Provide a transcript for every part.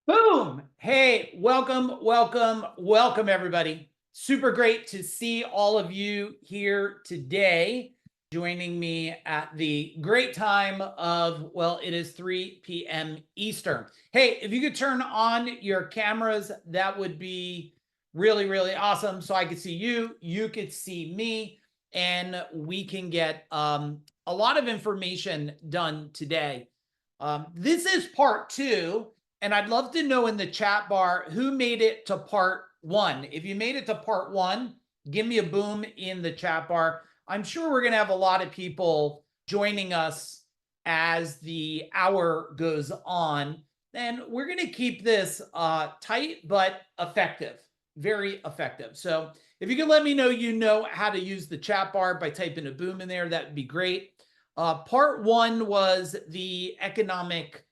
Boom! Hey, welcome, everybody. Super great to see all of you here today, joining me at the great time of, well, it is 3 p.m. Eastern. Hey, if you could turn on your cameras, that would be really, really awesome. So I could see you, you could see me, and we can get a lot of information done today. This is part two. And I'd love to know in the chat bar who made it to part one. If you made it to part one, give me a boom in the chat bar. I'm sure we're going to have a lot of people joining us as the hour goes on. And we're going to keep this tight but effective, very effective. So if you could let me know you know how to use the chat bar by typing a boom in there, that would be great. Part one was the economic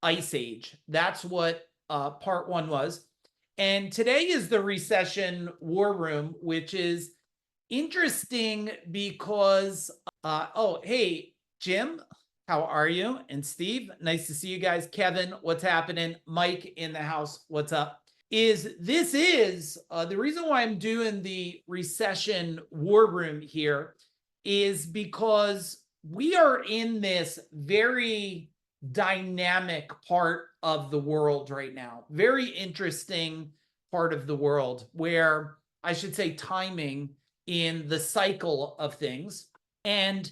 ice age. That's what part one was. And today is the Recession War Room, which is interesting because, oh, hey, Jim, how are you? And Steve, nice to see you guys. Kevin, what's happening? Mike in the house, what's up? This is the reason why I'm doing the Recession War Room here is because we are in this very dynamic part of the world right now. Very interesting part of the world where I should say timing in the cycle of things. And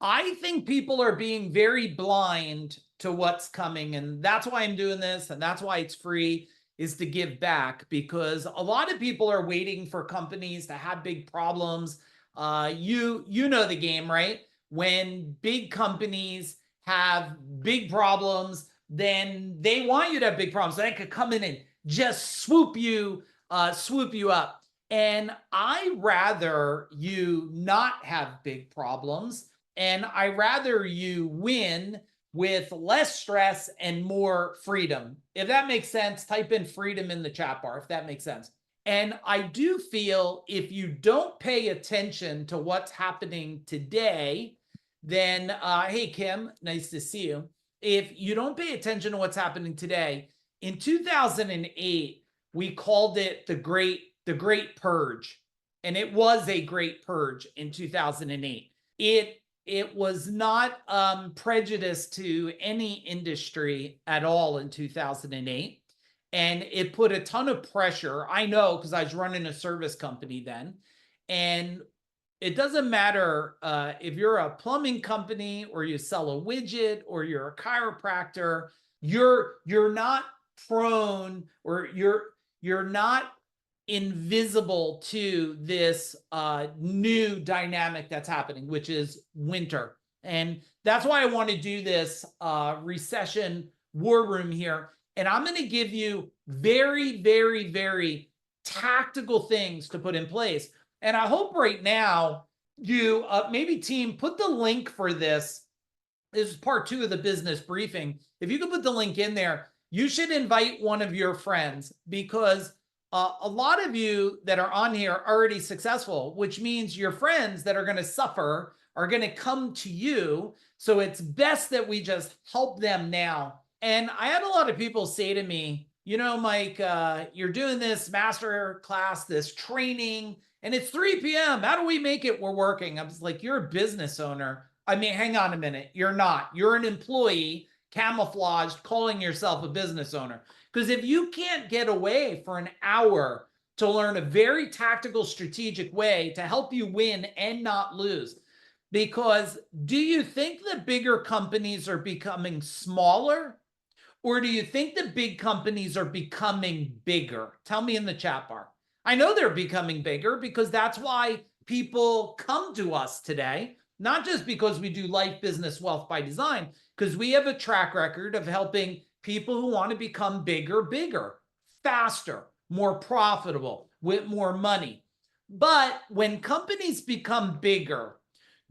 I think people are being very blind to what's coming. And that's why I'm doing this. And that's why it's free, is to give back, because a lot of people are waiting for companies to have big problems. You know the game, right? When big companies have big problems, then they want you to have big problems. So they could come in and just swoop you up. And I rather you not have big problems, and I rather you win with less stress and more freedom. If that makes sense, type in freedom in the chat bar if that makes sense. And I do feel if you don't pay attention to what's happening today, then hey Kim, nice to see you. If you don't pay attention to what's happening today, in 2008 we called it the great purge, and it was a great purge in 2008. It was not prejudiced to any industry at all in 2008, and it put a ton of pressure. I know, because I was running a service company then, and it doesn't matter if you're a plumbing company or you sell a widget or you're a chiropractor, you're not prone, or you're not invisible to this new dynamic that's happening, which is winter. And that's why I want to do this recession war room here. And I'm going to give you very, very, very tactical things to put in place. And I hope right now you maybe team put the link for this. This is part two of the business briefing. If you could put the link in there, you should invite one of your friends, because a lot of you that are on here are already successful, which means your friends that are going to suffer are going to come to you. So it's best that we just help them now. And I had a lot of people say to me, you know, Mike, you're doing this master class, this training, and it's 3 p.m. How do we make it? We're working. I was like, you're a business owner. I mean, hang on a minute. You're not. You're an employee, camouflaged, calling yourself a business owner. Because if you can't get away for an hour to learn a very tactical, strategic way to help you win and not lose, because do you think the bigger companies are becoming smaller, or do you think the big companies are becoming bigger? Tell me in the chat bar. I know they're becoming bigger, because that's why people come to us today, not just because we do life, business, wealth by design, because we have a track record of helping people who want to become bigger, faster, more profitable, with more money. But when companies become bigger,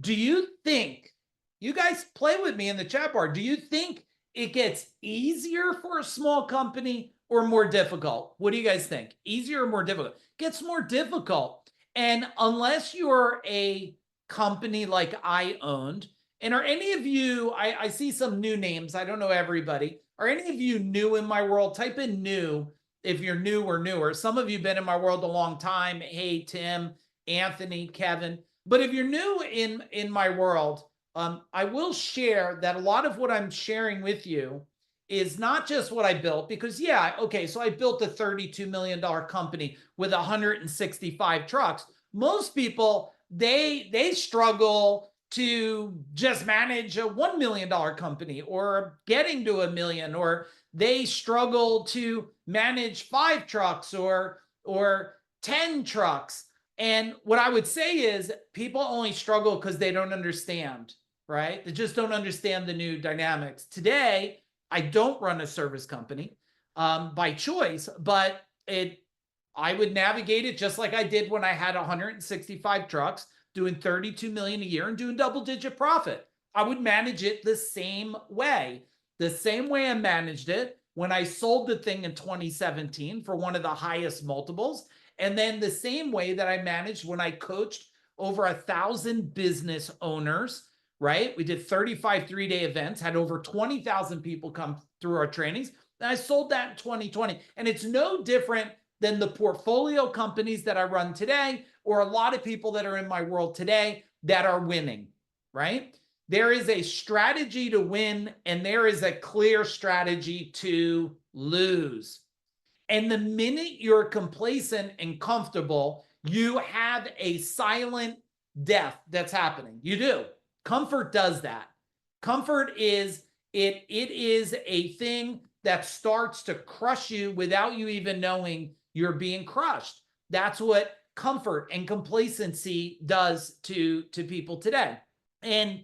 do you think, you guys play with me in the chat bar, do you think it gets easier for a small company or more difficult? What do you guys think? Easier or more difficult? It gets more difficult. And unless you're a company like I owned, and are any of you, I see some new names, I don't know everybody, Are any of you new in my world? Type in new if you're new or newer. Some of you have been in my world a long time. Hey, Tim, Anthony, Kevin. But if you're new in my world, I will share that a lot of what I'm sharing with you is not just what I built, because yeah, okay, so I built a $32 million company with 165 trucks. Most people, they struggle to just manage a $1 million company or getting to $1 million, or they struggle to manage 5 trucks or 10 trucks. And what I would say is people only struggle because they don't understand, right? They just don't understand the new dynamics. Today, I don't run a service company by choice, but I would navigate it just like I did when I had 165 trucks, doing 32 million a year and doing double-digit profit. I would manage it the same way I managed it when I sold the thing in 2017 for one of the highest multiples. And then the same way that I managed when I coached over 1,000 business owners, right? We did 35 3-day events, had over 20,000 people come through our trainings. And I sold that in 2020. And it's no different than the portfolio companies that I run today, or a lot of people that are in my world today that are winning, right? There is a strategy to win, and there is a clear strategy to lose. And the minute you're complacent and comfortable, you have a silent death that's happening. You do. Comfort does that. Comfort is it is a thing that starts to crush you without you even knowing you're being crushed. That's what comfort and complacency does to people today. And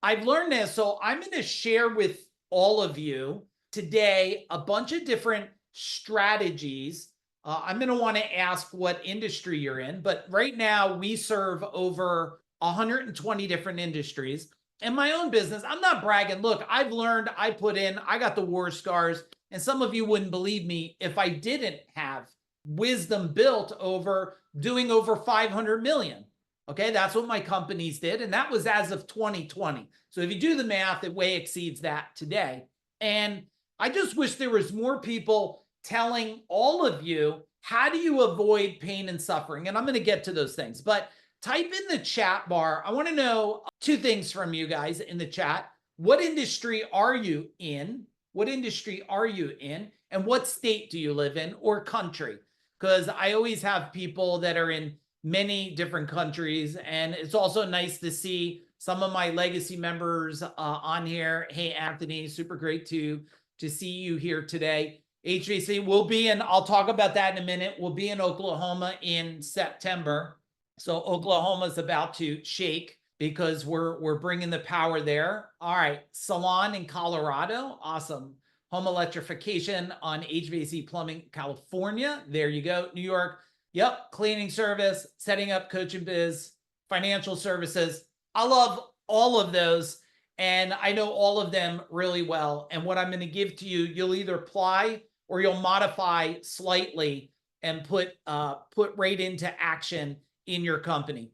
I've learned this, so I'm going to share with all of you today a bunch of different strategies. I'm going to want to ask what industry you're in, but right now we serve over 120 different industries. And my own business, I'm not bragging. Look, I've learned, I put in, I got the war scars, and some of you wouldn't believe me if I didn't have wisdom built over doing over 500 million. Okay, that's what my companies did. And that was as of 2020. So if you do the math, it way exceeds that today. And I just wish there was more people telling all of you, how do you avoid pain and suffering? And I'm going to get to those things, but type in the chat bar. I want to know 2 things from you guys in the chat. What industry are you in? What industry are you in? And what state do you live in, or country? Because I always have people that are in many different countries. And it's also nice to see some of my legacy members on here. Hey, Anthony, super great to see you here today. HVAC will be in, I'll talk about that in a minute. We'll be in Oklahoma in September. So Oklahoma's about to shake because we're bringing the power there. All right, Salon in Colorado, awesome. Home electrification on HVAC plumbing, California. There you go. New York, yep, cleaning service, setting up coach and biz, financial services. I love all of those, and I know all of them really well. And what I'm going to give to you, you'll either apply or you'll modify slightly and put right into action in your company.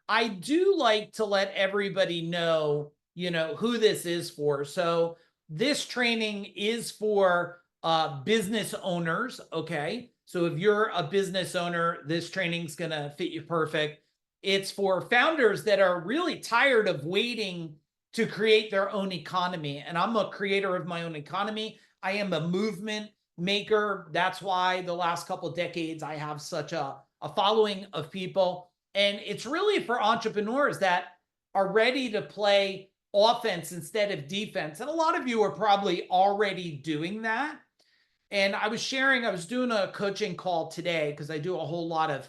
I do like to let everybody know, who this is for. So this training is for business owners, okay? So if you're a business owner, this training's gonna fit you perfect. It's for founders that are really tired of waiting to create their own economy. And I'm a creator of my own economy. I am a movement maker. That's why the last couple of decades, I have such a following of people. And it's really for entrepreneurs that are ready to play offense instead of defense. And a lot of you are probably already doing that. And I was doing a coaching call today because I do a whole lot of,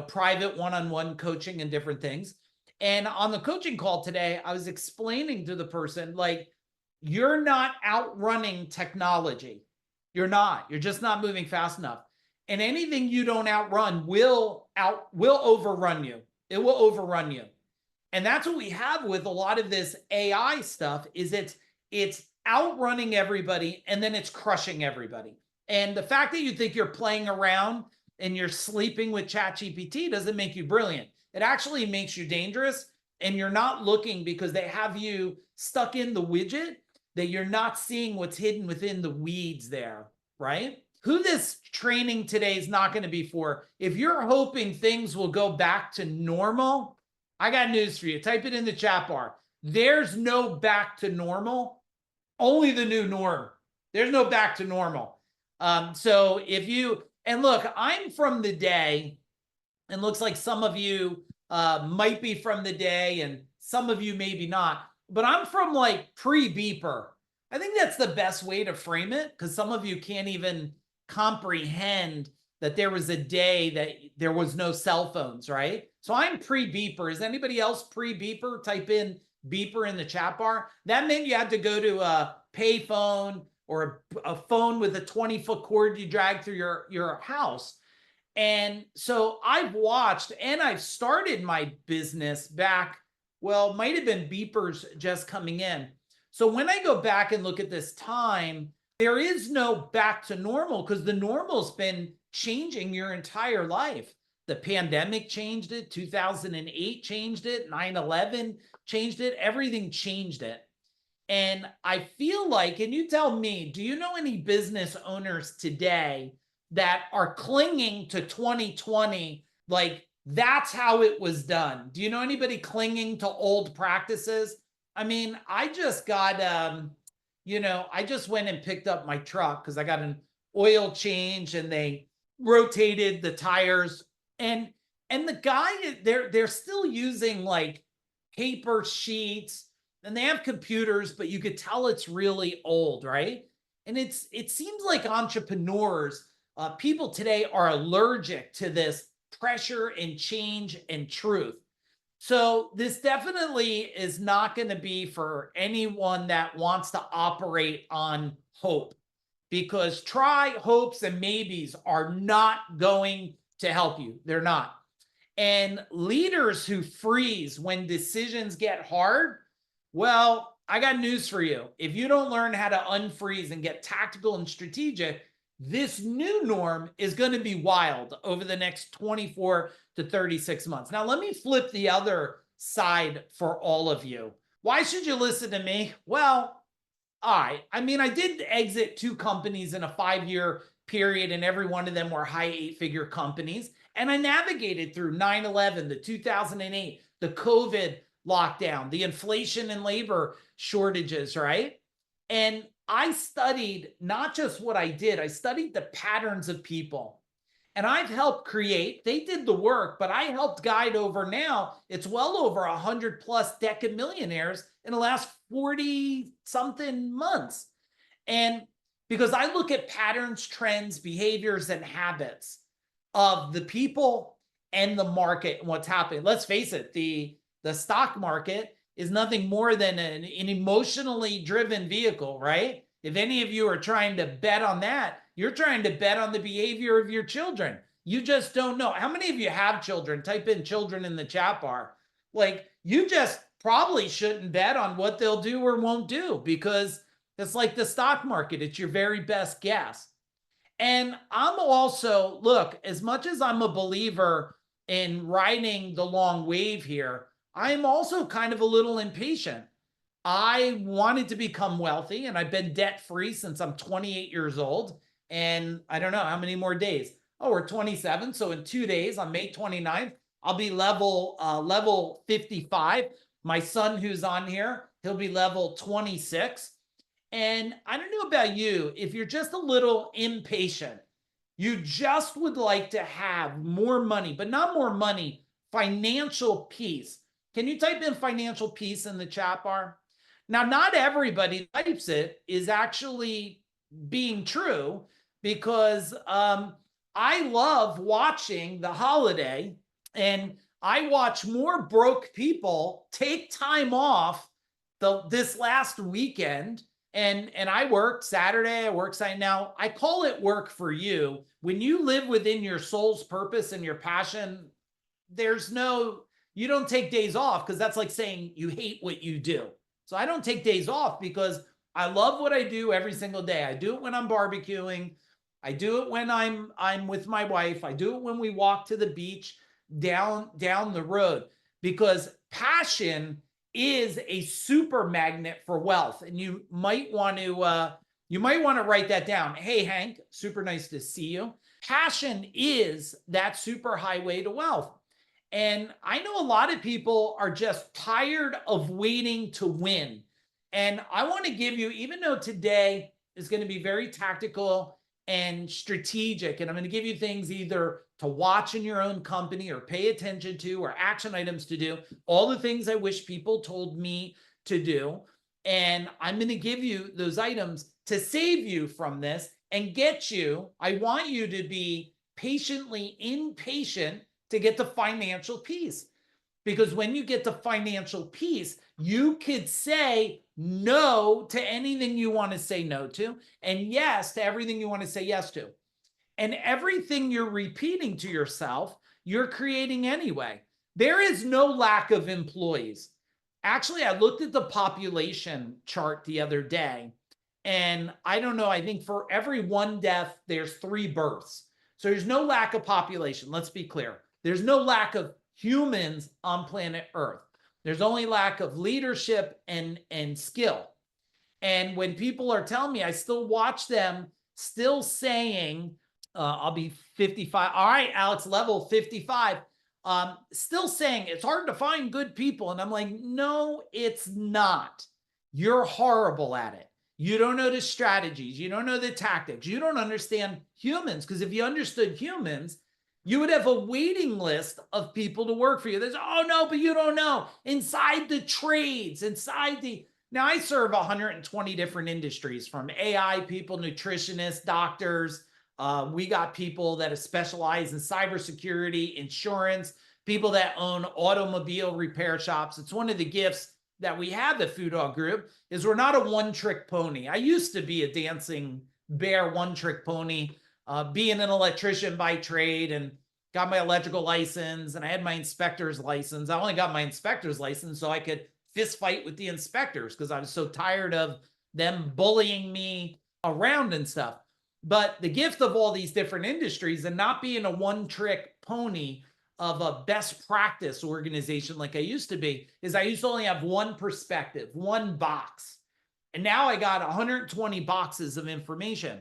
private one-on-one coaching and different things. And on the coaching call today, I was explaining to the person, like, you're not outrunning technology. You're not. You're just not moving fast enough. And anything you don't outrun will overrun you. It will overrun you. And that's what we have with a lot of this AI stuff, is it's outrunning everybody and then it's crushing everybody. And the fact that you think you're playing around and you're sleeping with ChatGPT doesn't make you brilliant. It actually makes you dangerous, and you're not looking because they have you stuck in the widget. that you're not seeing what's hidden within the weeds there, right? Who this training today is not going to be for. If you're hoping things will go back to normal, I got news for you. Type it in the chat bar. There's no back to normal, only the new norm. There's no back to normal. So if you, and look, I'm from the day, and looks like some of you might be from the day and some of you maybe not, but I'm from like pre-beeper. I think that's the best way to frame it, because some of you can't even comprehend that there was a day that there was no cell phones, right? So I'm pre-beeper. Is anybody else pre-beeper? Type in beeper in the chat bar. That meant you had to go to a pay phone or a phone with a 20-foot cord you drag through your house. And so I've watched, and I've started my business back, well, might have been beepers just coming in. So when I go back and look at this time, there is no back to normal, because the normal's been changing your entire life. The pandemic changed it, 2008 changed it, 9/11 changed it, everything changed it. And I feel like, and you tell me, do you know any business owners today that are clinging to 2020 like that's how it was done? Do you know anybody clinging to old practices? I mean, I just got I just went and picked up my truck because I got an oil change and they rotated the tires, and the guy, they're still using like paper sheets, and they have computers, but you could tell it's really old, right? And it seems like entrepreneurs, people today are allergic to this pressure and change and truth. So this definitely is not going to be for anyone that wants to operate on hope, because try, hopes, and maybes are not going to help you. They're not. And leaders who freeze when decisions get hard, well, I got news for you. If you don't learn how to unfreeze and get tactical and strategic, this new norm is going to be wild over the next 24 to 36 months. Now, let me flip the other side for all of you. Why should you listen to me? Well, I mean, I did exit 2 companies in a 5-year period, and every one of them were high 8-figure companies. And I navigated through 9/11, the 2008, the COVID lockdown, the inflation and labor shortages, right? And I studied not just what I did, I studied the patterns of people. And I've helped create, they did the work, but I helped guide over, now it's well over 100 plus decamillionaires in the last 40 something months. And because I look at patterns, trends, behaviors, and habits of the people and the market and what's happening. Let's face it, the stock market is nothing more than an emotionally driven vehicle, right? If any of you are trying to bet on that, you're trying to bet on the behavior of your children. You just don't know. How many of you have children? Type in children in the chat bar. Like, you just probably shouldn't bet on what they'll do or won't do, because it's like the stock market. It's your very best guess. And I'm also, look, as much as I'm a believer in riding the long wave here, I'm also kind of a little impatient. I wanted to become wealthy, and I've been debt-free since I'm 28 years old. And I don't know how many more days. Oh, we're 27. So in 2 days, on May 29th, I'll be level 55. My son, who's on here, he'll be level 26. And I don't know about you, if you're just a little impatient, you just would like to have more money, but not more money, financial peace. Can you type in financial peace in the chat bar? Now, not everybody types it is actually being true, because I love watching the holiday, and I watch more broke people take time off this last weekend. And I worked Saturday, I worked Sunday. Now, I call it work for you. When you live within your soul's purpose and your passion, you don't take days off, because that's like saying you hate what you do. So I don't take days off because I love what I do every single day. I do it when I'm barbecuing. I do it when I'm with my wife. I do it when we walk to the beach down the road, because passion is a super magnet for wealth. And you might want to write that down. Hey, Hank, super nice to see you. Passion is that super highway to wealth. And I know a lot of people are just tired of waiting to win. And I want to give you, even though today is going to be very tactical and strategic, and I'm going to give you things either to watch in your own company or pay attention to or action items to do, all the things I wish people told me to do. And I'm going to give you those items to save you from this and get you. I want you to be patiently impatient to get to financial peace. Because when you get to financial peace, you could say no to anything you want to say no to, and yes to everything you want to say yes to. And everything you're repeating to yourself, you're creating anyway. There is no lack of employees. Actually, I looked at the population chart the other day, and I don't know, I think for every one death, there's 3 births. So there's no lack of population. Let's be clear. There's no lack of humans on planet Earth. There's only lack of leadership and skill. And when people are telling me, I still watch them still saying, I'll be 55. All right, Alex, level 55. Still saying it's hard to find good people. And I'm like, no, it's not. You're horrible at it. You don't know the strategies. You don't know the tactics. You don't understand humans. Because if you understood humans, you would have a waiting list of people to work for you. There's, oh no, but you don't know. Inside the trades, now I serve 120 different industries, from AI people, nutritionists, doctors. We got people that specialize in cybersecurity, insurance, people that own automobile repair shops. It's one of the gifts that we have at Food Dog Group is we're not a one-trick pony. I used to be a dancing bear one-trick pony, being an electrician by trade, and got my electrical license, and I had my inspector's license. I only got my inspector's license so I could fist fight with the inspectors because I was so tired of them bullying me around and stuff. But the gift of all these different industries and not being a one-trick pony of a best practice organization like I used to be is I used to only have one perspective, one box. And now I got 120 boxes of information.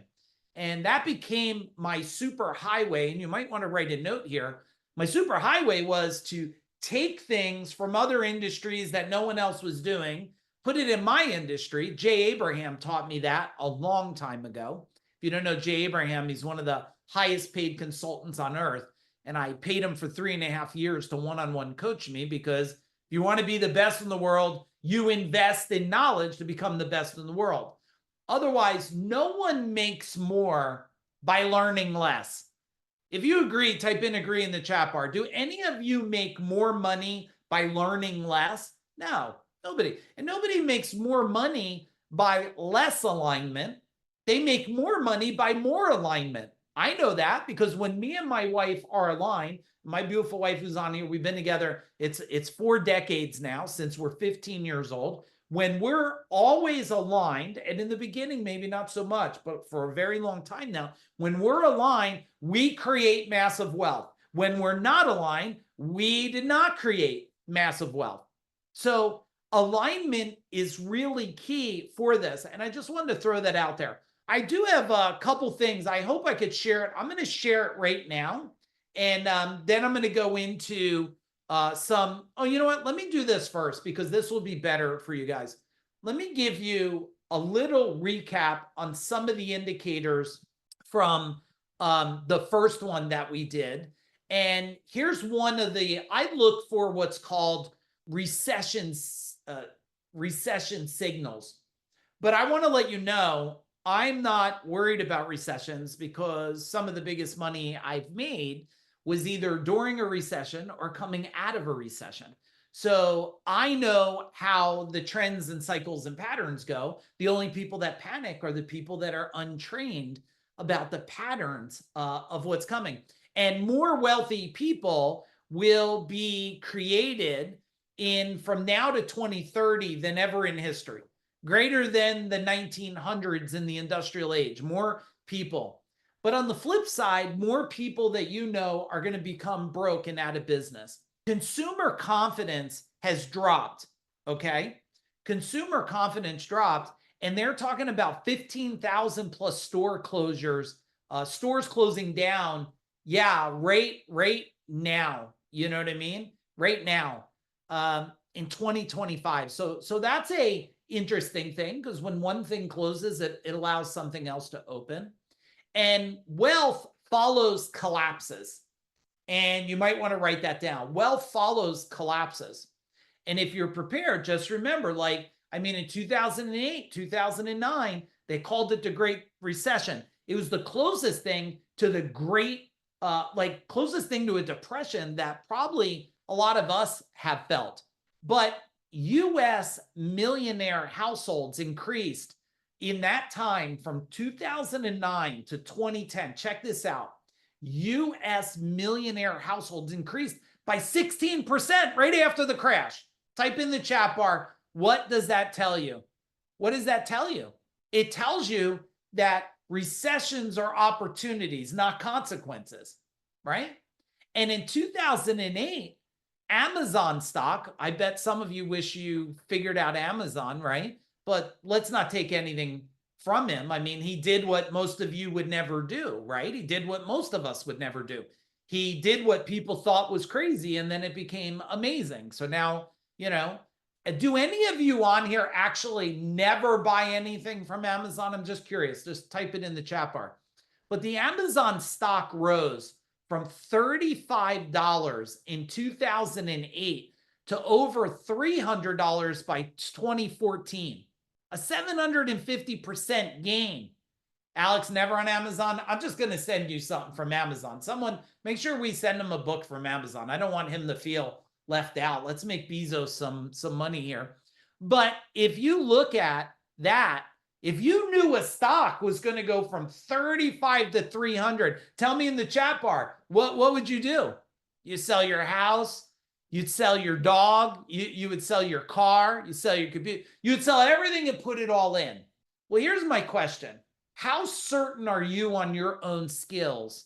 And that became my super highway. And you might want to write a note here. My super highway was to take things from other industries that no one else was doing, put it in my industry. Jay Abraham taught me that a long time ago. If you don't know Jay Abraham, he's one of the highest paid consultants on earth. And I paid him for 3.5 years to one-on-one coach me, because if you want to be the best in the world, you invest in knowledge to become the best in the world. Otherwise, no one makes more by learning less. If you agree, type in agree in the chat bar. Do any of you make more money by learning less? No, nobody. And nobody makes more money by less alignment. They make more money by more alignment. I know that because when me and my wife are aligned, my beautiful wife who's on here, we've been together, it's 4 decades now, since we're 15 years old. When we're always aligned, and in the beginning, maybe not so much, but for a very long time now, when we're aligned, we create massive wealth. When we're not aligned, we did not create massive wealth. So alignment is really key for this. And I just wanted to throw that out there. I do have a couple things. I hope I could share it. I'm going to share it right now. And then I'm going to go into oh, you know what? Let me do this first, because this will be better for you guys. Let me give you a little recap on some of the indicators from the first one that we did. And here's one of I look for what's called recession signals. But I want to let you know, I'm not worried about recessions, because some of the biggest money I've made was either during a recession or coming out of a recession. So I know how the trends and cycles and patterns go. The only people that panic are the people that are untrained about the patterns of what's coming. And more wealthy people will be created from now to 2030 than ever in history. Greater than the 1900s in the industrial age, more people. But on the flip side, more people that you know are going to become broke and out of business. Consumer confidence has dropped. okay? Consumer confidence dropped, and they're talking about 15,000 plus store closures, stores closing down. Yeah, right now. You know what I mean? Right now, in 2025. So that's a interesting thing, because when one thing closes, it allows something else to open. And wealth follows collapses. And you might want to write that down. Wealth follows collapses. And if you're prepared, just remember, like, I mean, in 2008, 2009, they called it the Great Recession. It was the closest thing to the great, closest thing to a depression that probably a lot of us have felt. But US millionaire households increased in that time from 2009 to 2010. Check this out. US millionaire households increased by 16% right after the crash. Type in the chat bar, what does that tell you? What does that tell you? It tells you that recessions are opportunities, not consequences, right? And in 2008, Amazon stock, I bet some of you wish you figured out Amazon, right? But let's not take anything from him. I mean, he did what most of you would never do, right? He did what most of us would never do. He did what people thought was crazy, and then it became amazing. So now, you know, do any of you on here actually never buy anything from Amazon? I'm just curious. Just type it in the chat bar. But the Amazon stock rose from $35 in 2008 to over $300 by 2014. A 750% gain. Alex, never on Amazon? I'm just going to send you something from Amazon. Someone, make sure we send him a book from Amazon. I don't want him to feel left out. Let's make Bezos some money here. But if you look at that, if you knew a stock was going to go from 35 to 300, tell me in the chat bar, what would you do? You sell your house, you'd sell your dog, you would sell your car, you sell your computer, you'd sell everything and put it all in. Well, here's my question. How certain are you on your own skills?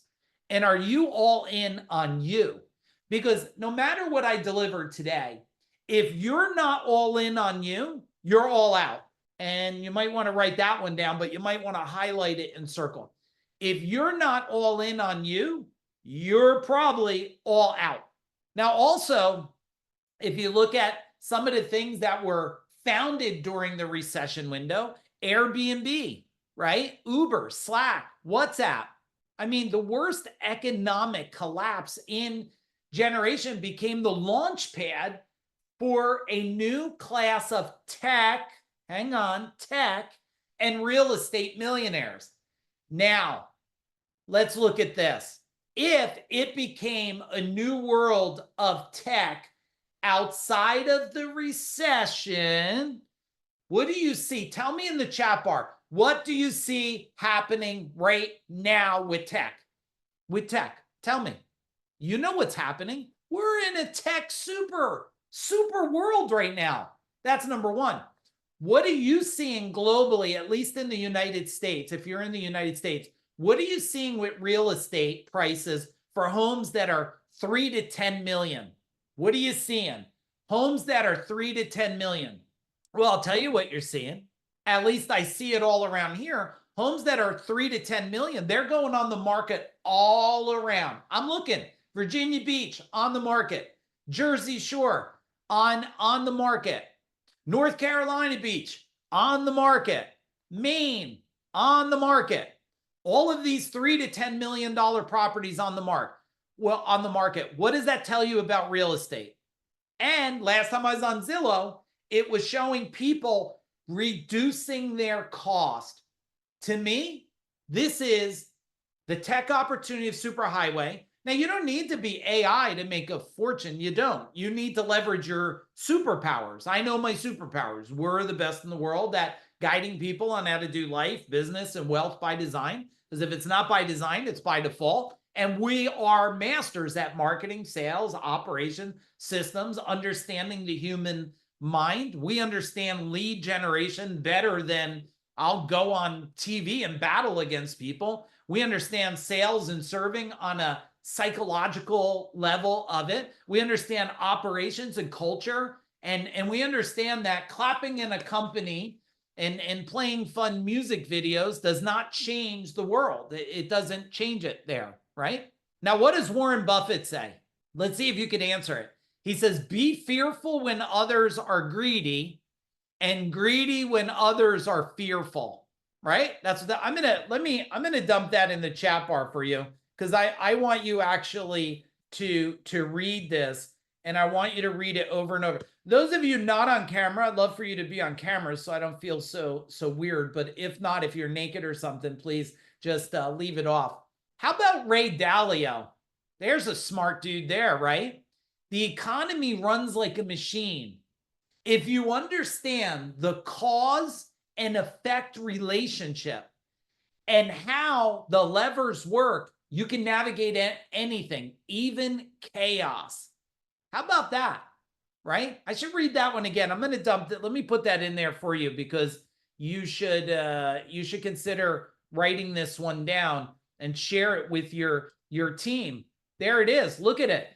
And are you all in on you? Because no matter what I deliver today, if you're not all in on you, you're all out. And you might want to write that one down, but you might want to highlight it and circle. If you're not all in on you, you're probably all out. Now, also, if you look at some of the things that were founded during the recession window, Airbnb, right? Uber, Slack, WhatsApp. I mean, the worst economic collapse in generation became the launch pad for a new class of tech, tech and real estate millionaires. Now, let's look at this. If it became a new world of tech outside of the recession, what do you see? Tell me in the chat bar. What do you see happening right now with tech? With tech, tell me. You know what's happening. We're in a tech super world right now. That's number one. What are you seeing globally, at least in the United States? If you're in the United States, what are you seeing with real estate prices for homes that are 3 to 10 million? What are you seeing? Homes that are 3 to 10 million. Well, I'll tell you what you're seeing. At least I see it all around here. Homes that are 3 to 10 million, they're going on the market all around. I'm looking. Virginia Beach on the market. Jersey Shore on the market. North Carolina Beach on the market. Maine on the market. All of these $3 to $10 million properties on the market. Well, on the market. What does that tell you about real estate? And last time I was on Zillow, it was showing people reducing their cost. To me, this is the tech opportunity of superhighway. Now, you don't need to be AI to make a fortune. You don't. You need to leverage your superpowers. I know my superpowers. We're the best in the world at guiding people on how to do life, business, and wealth by design. Because if it's not by design, it's by default. And we are masters at marketing, sales, operation, systems, understanding the human mind. We understand lead generation better than I'll go on TV and battle against people. We understand sales and serving on a psychological level of it. We understand operations and culture And we understand that clapping in a company and playing fun music videos does not change the world. It doesn't change it there, right? Now, what does Warren Buffett say? Let's see if you can answer it. He says, be fearful when others are greedy and greedy when others are fearful, right? That's what I'm gonna dump that in the chat bar for you, because I want you actually to read this, and I want you to read it over and over. Those of you not on camera, I'd love for you to be on camera so I don't feel so weird. But if not, if you're naked or something, please just leave it off. How about Ray Dalio? There's a smart dude there, right? The economy runs like a machine. If you understand the cause and effect relationship and how the levers work, you can navigate anything, even chaos. How about that? Right? I should read that one again. I'm going to dump it. Let me put that in there for you, because you should consider writing this one down and share it with your team. There it is. Look at it.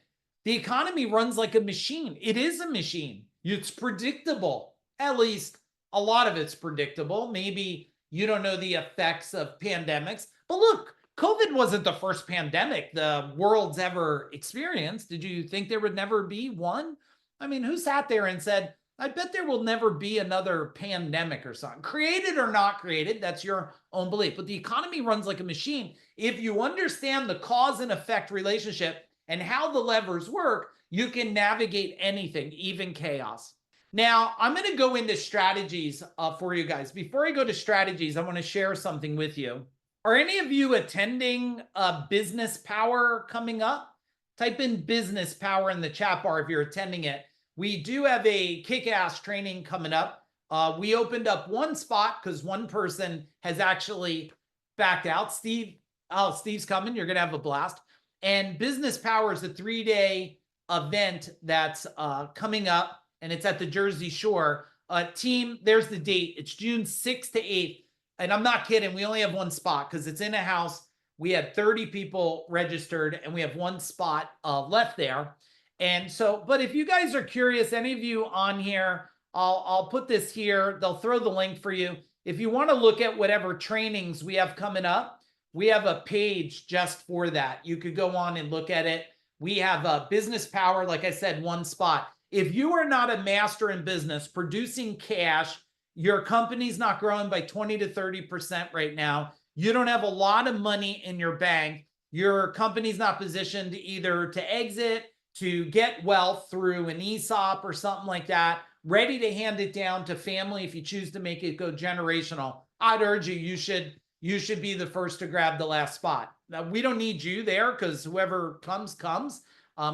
The economy runs like a machine. It is a machine. It's predictable. At least a lot of it's predictable. Maybe you don't know the effects of pandemics, but look, COVID wasn't the first pandemic the world's ever experienced. Did you think there would never be one? I mean, who sat there and said, I bet there will never be another pandemic or something? Created or not created, that's your own belief. But the economy runs like a machine. If you understand the cause and effect relationship and how the levers work, you can navigate anything, even chaos. Now, I'm going to go into strategies for you guys. Before I go to strategies, I want to share something with you. Are any of you attending Business Power coming up? Type in Business Power in the chat bar if you're attending it. We do have a kick-ass training coming up. We opened up one spot because one person has actually backed out. Steve's coming. You're going to have a blast. And Business Power is a 3-day event that's coming up, and it's at the Jersey Shore. Team, there's the date. It's June 6th to 8th. And I'm not kidding. We only have one spot because it's in a house. We had 30 people registered, and we have one spot left there. And so, but if you guys are curious, any of you on here, I'll put this here. They'll throw the link for you. If you want to look at whatever trainings we have coming up, we have a page just for that. You could go on and look at it. We have a Business Power, like I said, one spot. If you are not a master in business, producing cash, your company's not growing by 20 to 30% right now, you don't have a lot of money in your bank, your company's not positioned either to exit, to get wealth through an ESOP or something like that, ready to hand it down to family if you choose to make it go generational, I'd urge you, you should be the first to grab the last spot. Now, we don't need you there because whoever comes.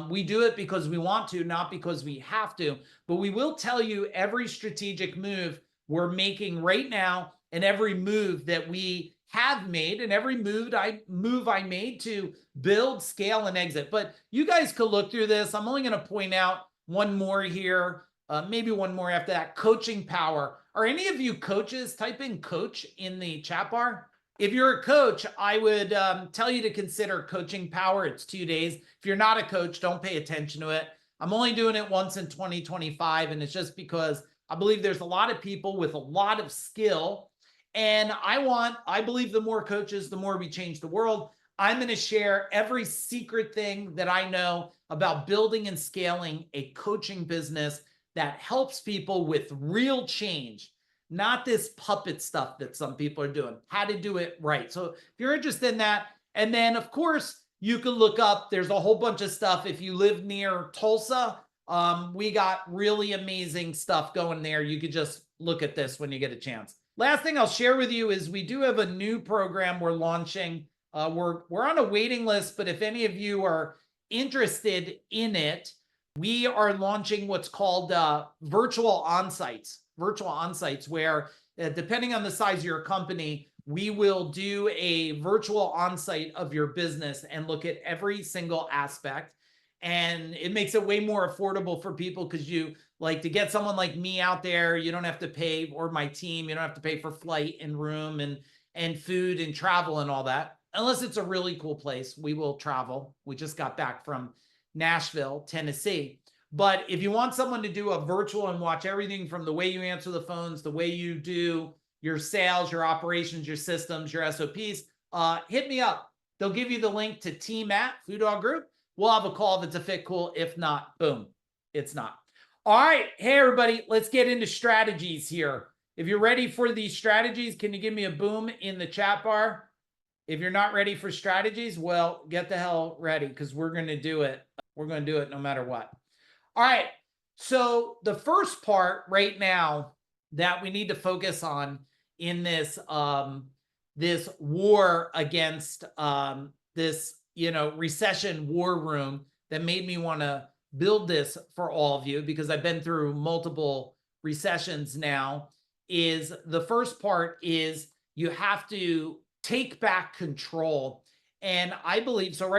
We do it because we want to, not because we have to. But we will tell you every strategic move we're making right now, and every move that we have made, and every move I made to build, scale, and exit. But you guys could look through this. I'm only going to point out one more here, maybe one more after that. Coaching Power. Are any of you coaches? Type in coach in the chat bar. If you're a coach, I would tell you to consider Coaching Power. It's 2 days. If you're not a coach, don't pay attention to it. I'm only doing it once in 2025, and it's just because I believe there's a lot of people with a lot of skill, and I believe the more coaches, the more we change the world. I'm going to share every secret thing that I know about building and scaling a coaching business that helps people with real change. Not this puppet stuff that some people are doing, how to do it right. So if you're interested in that, and then of course you can look up, there's a whole bunch of stuff. If you live near Tulsa, we got really amazing stuff going there. You could just look at this when you get a chance. Last thing I'll share with you is we do have a new program we're launching. We're on a waiting list, but if any of you are interested in it, we are launching what's called virtual onsites. Virtual onsites where, depending on the size of your company, we will do a virtual onsite of your business and look at every single aspect. And it makes it way more affordable for people because you like to get someone like me out there. You don't have to pay, or my team, you don't have to pay for flight and room and food and travel and all that. Unless it's a really cool place, we will travel. We just got back from Nashville, Tennessee. But if you want someone to do a virtual and watch everything from the way you answer the phones, the way you do your sales, your operations, your systems, your SOPs, hit me up. They'll give you the link to team at Food Dog Group. We'll have a call if it's a fit, cool. If not, boom, it's not. All right. Hey, everybody, let's get into strategies here. If you're ready for these strategies, can you give me a boom in the chat bar? If you're not ready for strategies, well, get the hell ready because we're going to do it. We're going to do it no matter what. All right. So the first part right now that we need to focus on in this this war against this recession war room that made me want to build this for all of you, because I've been through multiple recessions now, is the first part is you have to take back control. And I believe so.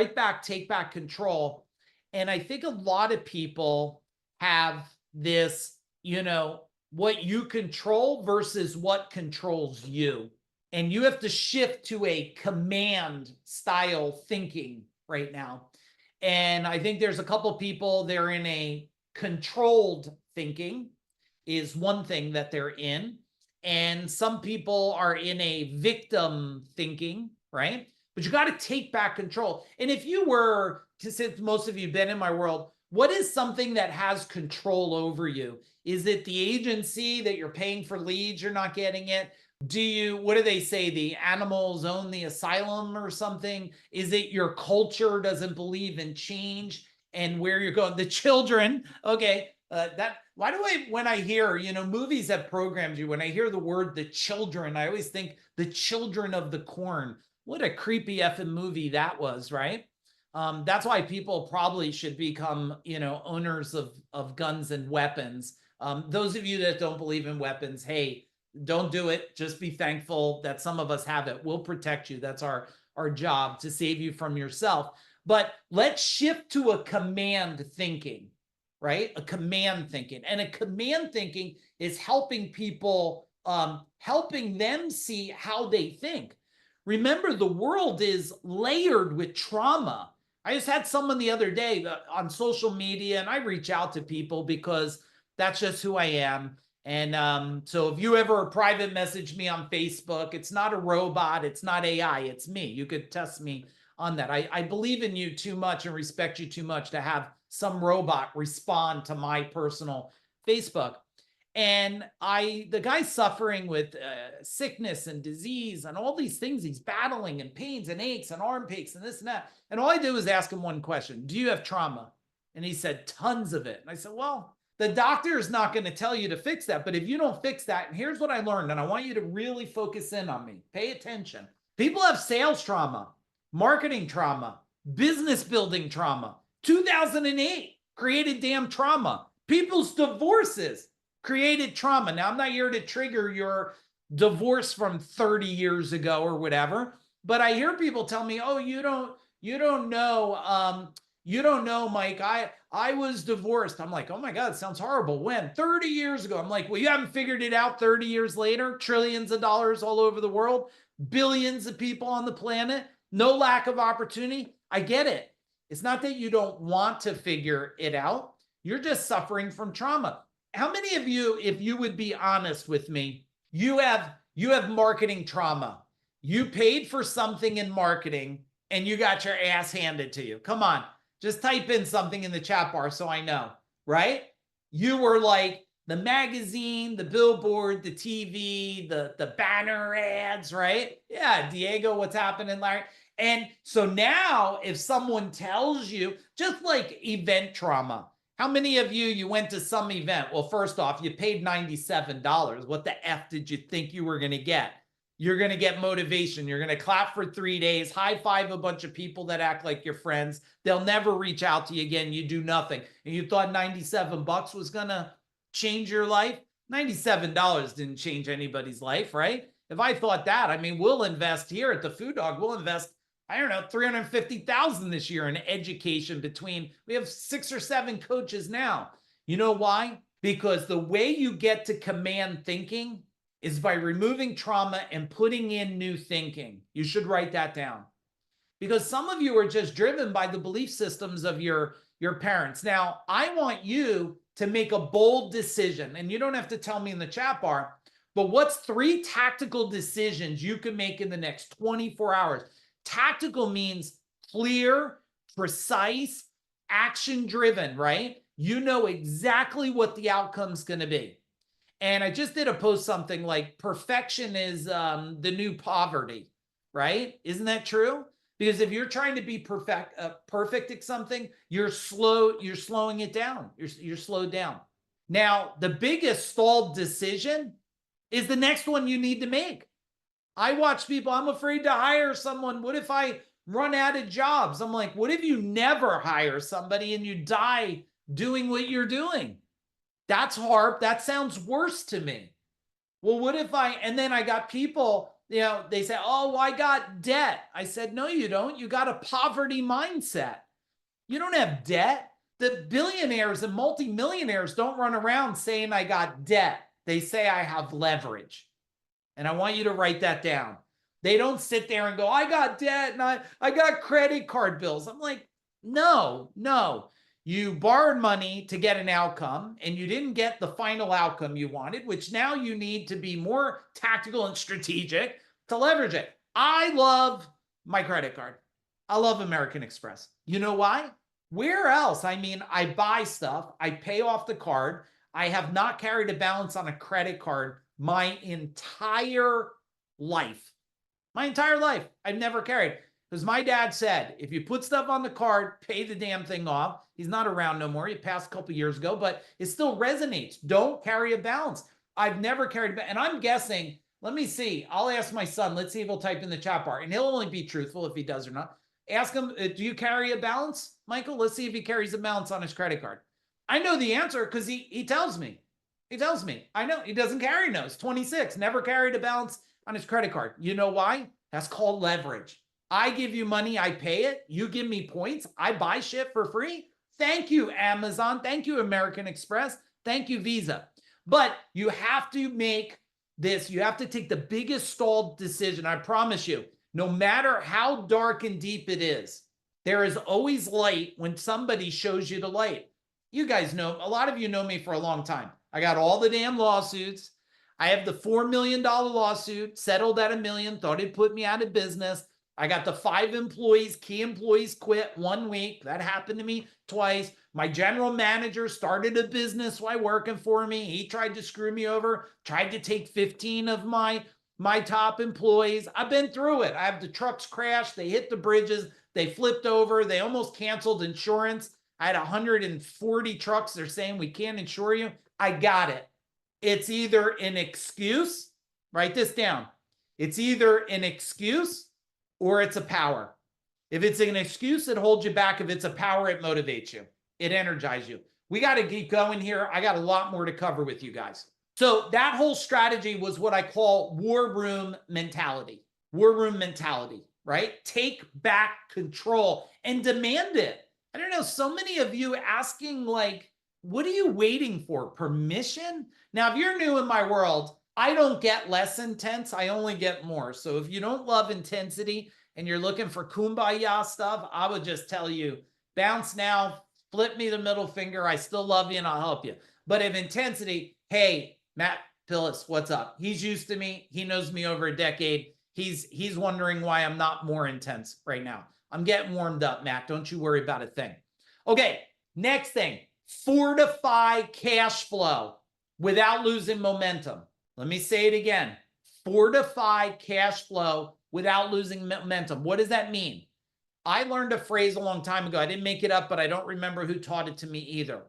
Take back control. And I think a lot of people have this, what you control versus what controls you. And you have to shift to a command style thinking right now. And I think there's a couple people, they're in a controlled thinking is one thing that they're in. And some people are in a victim thinking, right? But you got to take back control. And if you were, since most of you have been in my world, what is something that has control over you? Is it the agency that you're paying for leads, you're not getting it? What do they say? The animals own the asylum or something? Is it your culture doesn't believe in change and where you're going? The children, okay. Why do when I hear, movies have programmed you, when I hear the word the children, I always think the children of the corn. What a creepy effing movie that was, right? That's why people probably should become, owners of guns and weapons. Those of you that don't believe in weapons, hey, don't do it. Just be thankful that some of us have it. We'll protect you. That's our job, to save you from yourself. But let's shift to a command thinking, right? A command thinking. And a command thinking is helping people, helping them see how they think. Remember, the world is layered with trauma. I just had someone the other day on social media, and I reach out to people because that's just who I am. And so if you ever private message me on Facebook, it's not a robot, it's not AI, it's me. You could test me on that. I believe in you too much and respect you too much to have some robot respond to my personal Facebook. And the guy's suffering with sickness and disease and all these things he's battling, and pains and aches and arm aches and this and that. And all I did was ask him one question: do you have trauma? And he said, tons of it. And I said, well, the doctor is not going to tell you to fix that. But if you don't fix that, and here's what I learned, and I want you to really focus in on me. Pay attention. People have sales trauma, marketing trauma, business building trauma. 2008 created damn trauma. People's divorces created trauma. Now, I'm not here to trigger your divorce from 30 years ago or whatever, but I hear people tell me, oh, you don't know, Mike, I was divorced. I'm like, oh my God, it sounds horrible. When? 30 years ago. I'm like, well, you haven't figured it out 30 years later, trillions of dollars all over the world, billions of people on the planet, no lack of opportunity. I get it. It's not that you don't want to figure it out. You're just suffering from trauma. How many of you, if you would be honest with me, you have marketing trauma? You paid for something in marketing and you got your ass handed to you. Come on, just type in something in the chat bar so I know, right? You were like the magazine, the billboard, the TV, the banner ads, right? Yeah, Diego, what's happening, Larry? And so now if someone tells you, just like event trauma, how many of you went to some event? Well, first off, you paid $97. What the F did you think you were going to get? You're going to get motivation. You're going to clap for 3 days, high five a bunch of people that act like your friends. They'll never reach out to you again. You do nothing. And you thought $97 was going to change your life? $97 didn't change anybody's life, right? If I thought that, I mean, we'll invest here at the Food Dog. We'll invest, I don't know, $350,000 this year in education. We have 6 or 7 coaches now. You know why? Because the way you get to command thinking is by removing trauma and putting in new thinking. You should write that down. Because some of you are just driven by the belief systems of your your parents. Now, I want you to make a bold decision, and you don't have to tell me in the chat bar, but what's 3 tactical decisions you can make in the next 24 hours? Tactical means clear, precise, action-driven, right? You know exactly what the outcome's going to be. And I just did a post something like perfection is the new poverty, right? Isn't that true? Because if you're trying to be perfect at something, you're slowing it down. You're slowed down. Now, the biggest stalled decision is the next one you need to make. I watch people, I'm afraid to hire someone. What if I run out of jobs? I'm like, what if you never hire somebody and you die doing what you're doing? That's hard. That sounds worse to me. Well, what if and then I got people, they say, oh, well, I got debt. I said, no, you don't. You got a poverty mindset. You don't have debt. The billionaires and multimillionaires don't run around saying I got debt. They say I have leverage. And I want you to write that down. They don't sit there and go, I got debt and I got credit card bills. I'm like, no. You borrowed money to get an outcome and you didn't get the final outcome you wanted, which now you need to be more tactical and strategic to leverage it. I love my credit card. I love American Express. You know why? Where else? I mean, I buy stuff, I pay off the card. I have not carried a balance on a credit card my entire life. My entire life, I've never carried. Because my dad said, if you put stuff on the card, pay the damn thing off. He's not around no more. He passed a couple years ago, but it still resonates. Don't carry a balance. I've never carried, and I'm guessing, let me see. I'll ask my son. Let's see if he'll type in the chat bar, and he'll only be truthful if he does or not. Ask him, do you carry a balance, Michael? Let's see if he carries a balance on his credit card. I know the answer because he tells me. He tells me. I know. He doesn't carry no. He's 26. Never carried a balance on his credit card. You know why? That's called leverage. I give you money, I pay it. You give me points, I buy shit for free. Thank you, Amazon. Thank you, American Express. Thank you, Visa. But you have to make this, you have to take the biggest stalled decision. I promise you, no matter how dark and deep it is, there is always light when somebody shows you the light. You guys know, a lot of you know me for a long time. I got all the damn lawsuits. I have the $4 million lawsuit, settled at $1 million, thought it'd put me out of business. I got the 5 employees, key employees quit 1 week. That happened to me twice. My general manager started a business while working for me. He tried to screw me over, tried to take 15 of my top employees. I've been through it. I have the trucks crashed. They hit the bridges. They flipped over. They almost canceled insurance. I had 140 trucks. They're saying we can't insure you. I got it. It's either an excuse. Write this down. It's either an excuse or it's a power. If it's an excuse, it holds you back. If it's a power, it motivates you. It energizes you. We got to keep going here. I got a lot more to cover with you guys. So that whole strategy was what I call war room mentality. War room mentality, right? Take back control and demand it. I don't know, so many of you asking like, what are you waiting for? Permission? Now, if you're new in my world, I don't get less intense. I only get more. So if you don't love intensity and you're looking for kumbaya stuff, I would just tell you, bounce now, flip me the middle finger. I still love you and I'll help you. But if intensity, hey, Matt Pillis, what's up? He's used to me. He knows me over a decade. He's wondering why I'm not more intense right now. I'm getting warmed up, Matt. Don't you worry about a thing. Okay, next thing, fortify cash flow without losing momentum. Let me say it again. Fortify cash flow without losing momentum. What does that mean? I learned a phrase a long time ago. I didn't make it up, but I don't remember who taught it to me either.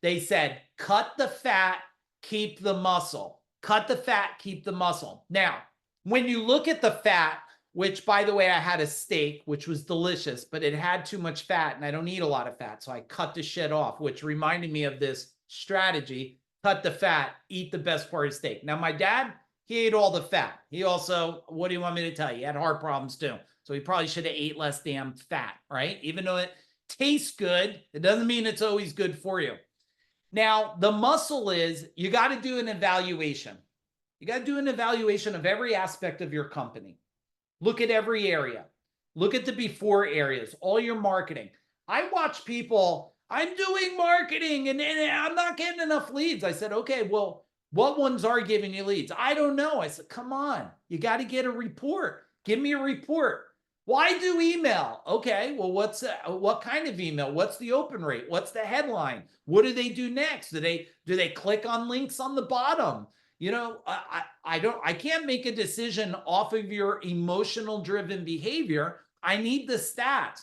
They said, cut the fat, keep the muscle. Cut the fat, keep the muscle. Now, when you look at the fat, which by the way, I had a steak, which was delicious, but it had too much fat and I don't eat a lot of fat. So I cut the shit off, which reminded me of this strategy. Cut the fat, eat the best part of steak. Now, my dad, he ate all the fat. He also, what do you want me to tell you? He had heart problems too. So he probably should have ate less damn fat, right? Even though it tastes good, it doesn't mean it's always good for you. Now, the muscle is, you got to do an evaluation. You got to do an evaluation of every aspect of your company. Look at every area. Look at the before areas, all your marketing. I watch people, I'm doing marketing and I'm not getting enough leads. I said, okay, well, what ones are giving you leads? I don't know. I said, come on, you got to get a report. Give me a report. Why do email? Okay, well, what kind of email? What's the open rate? What's the headline? What do they do next? Do they click on links on the bottom? I can't make a decision off of your emotional driven behavior. I need the stats.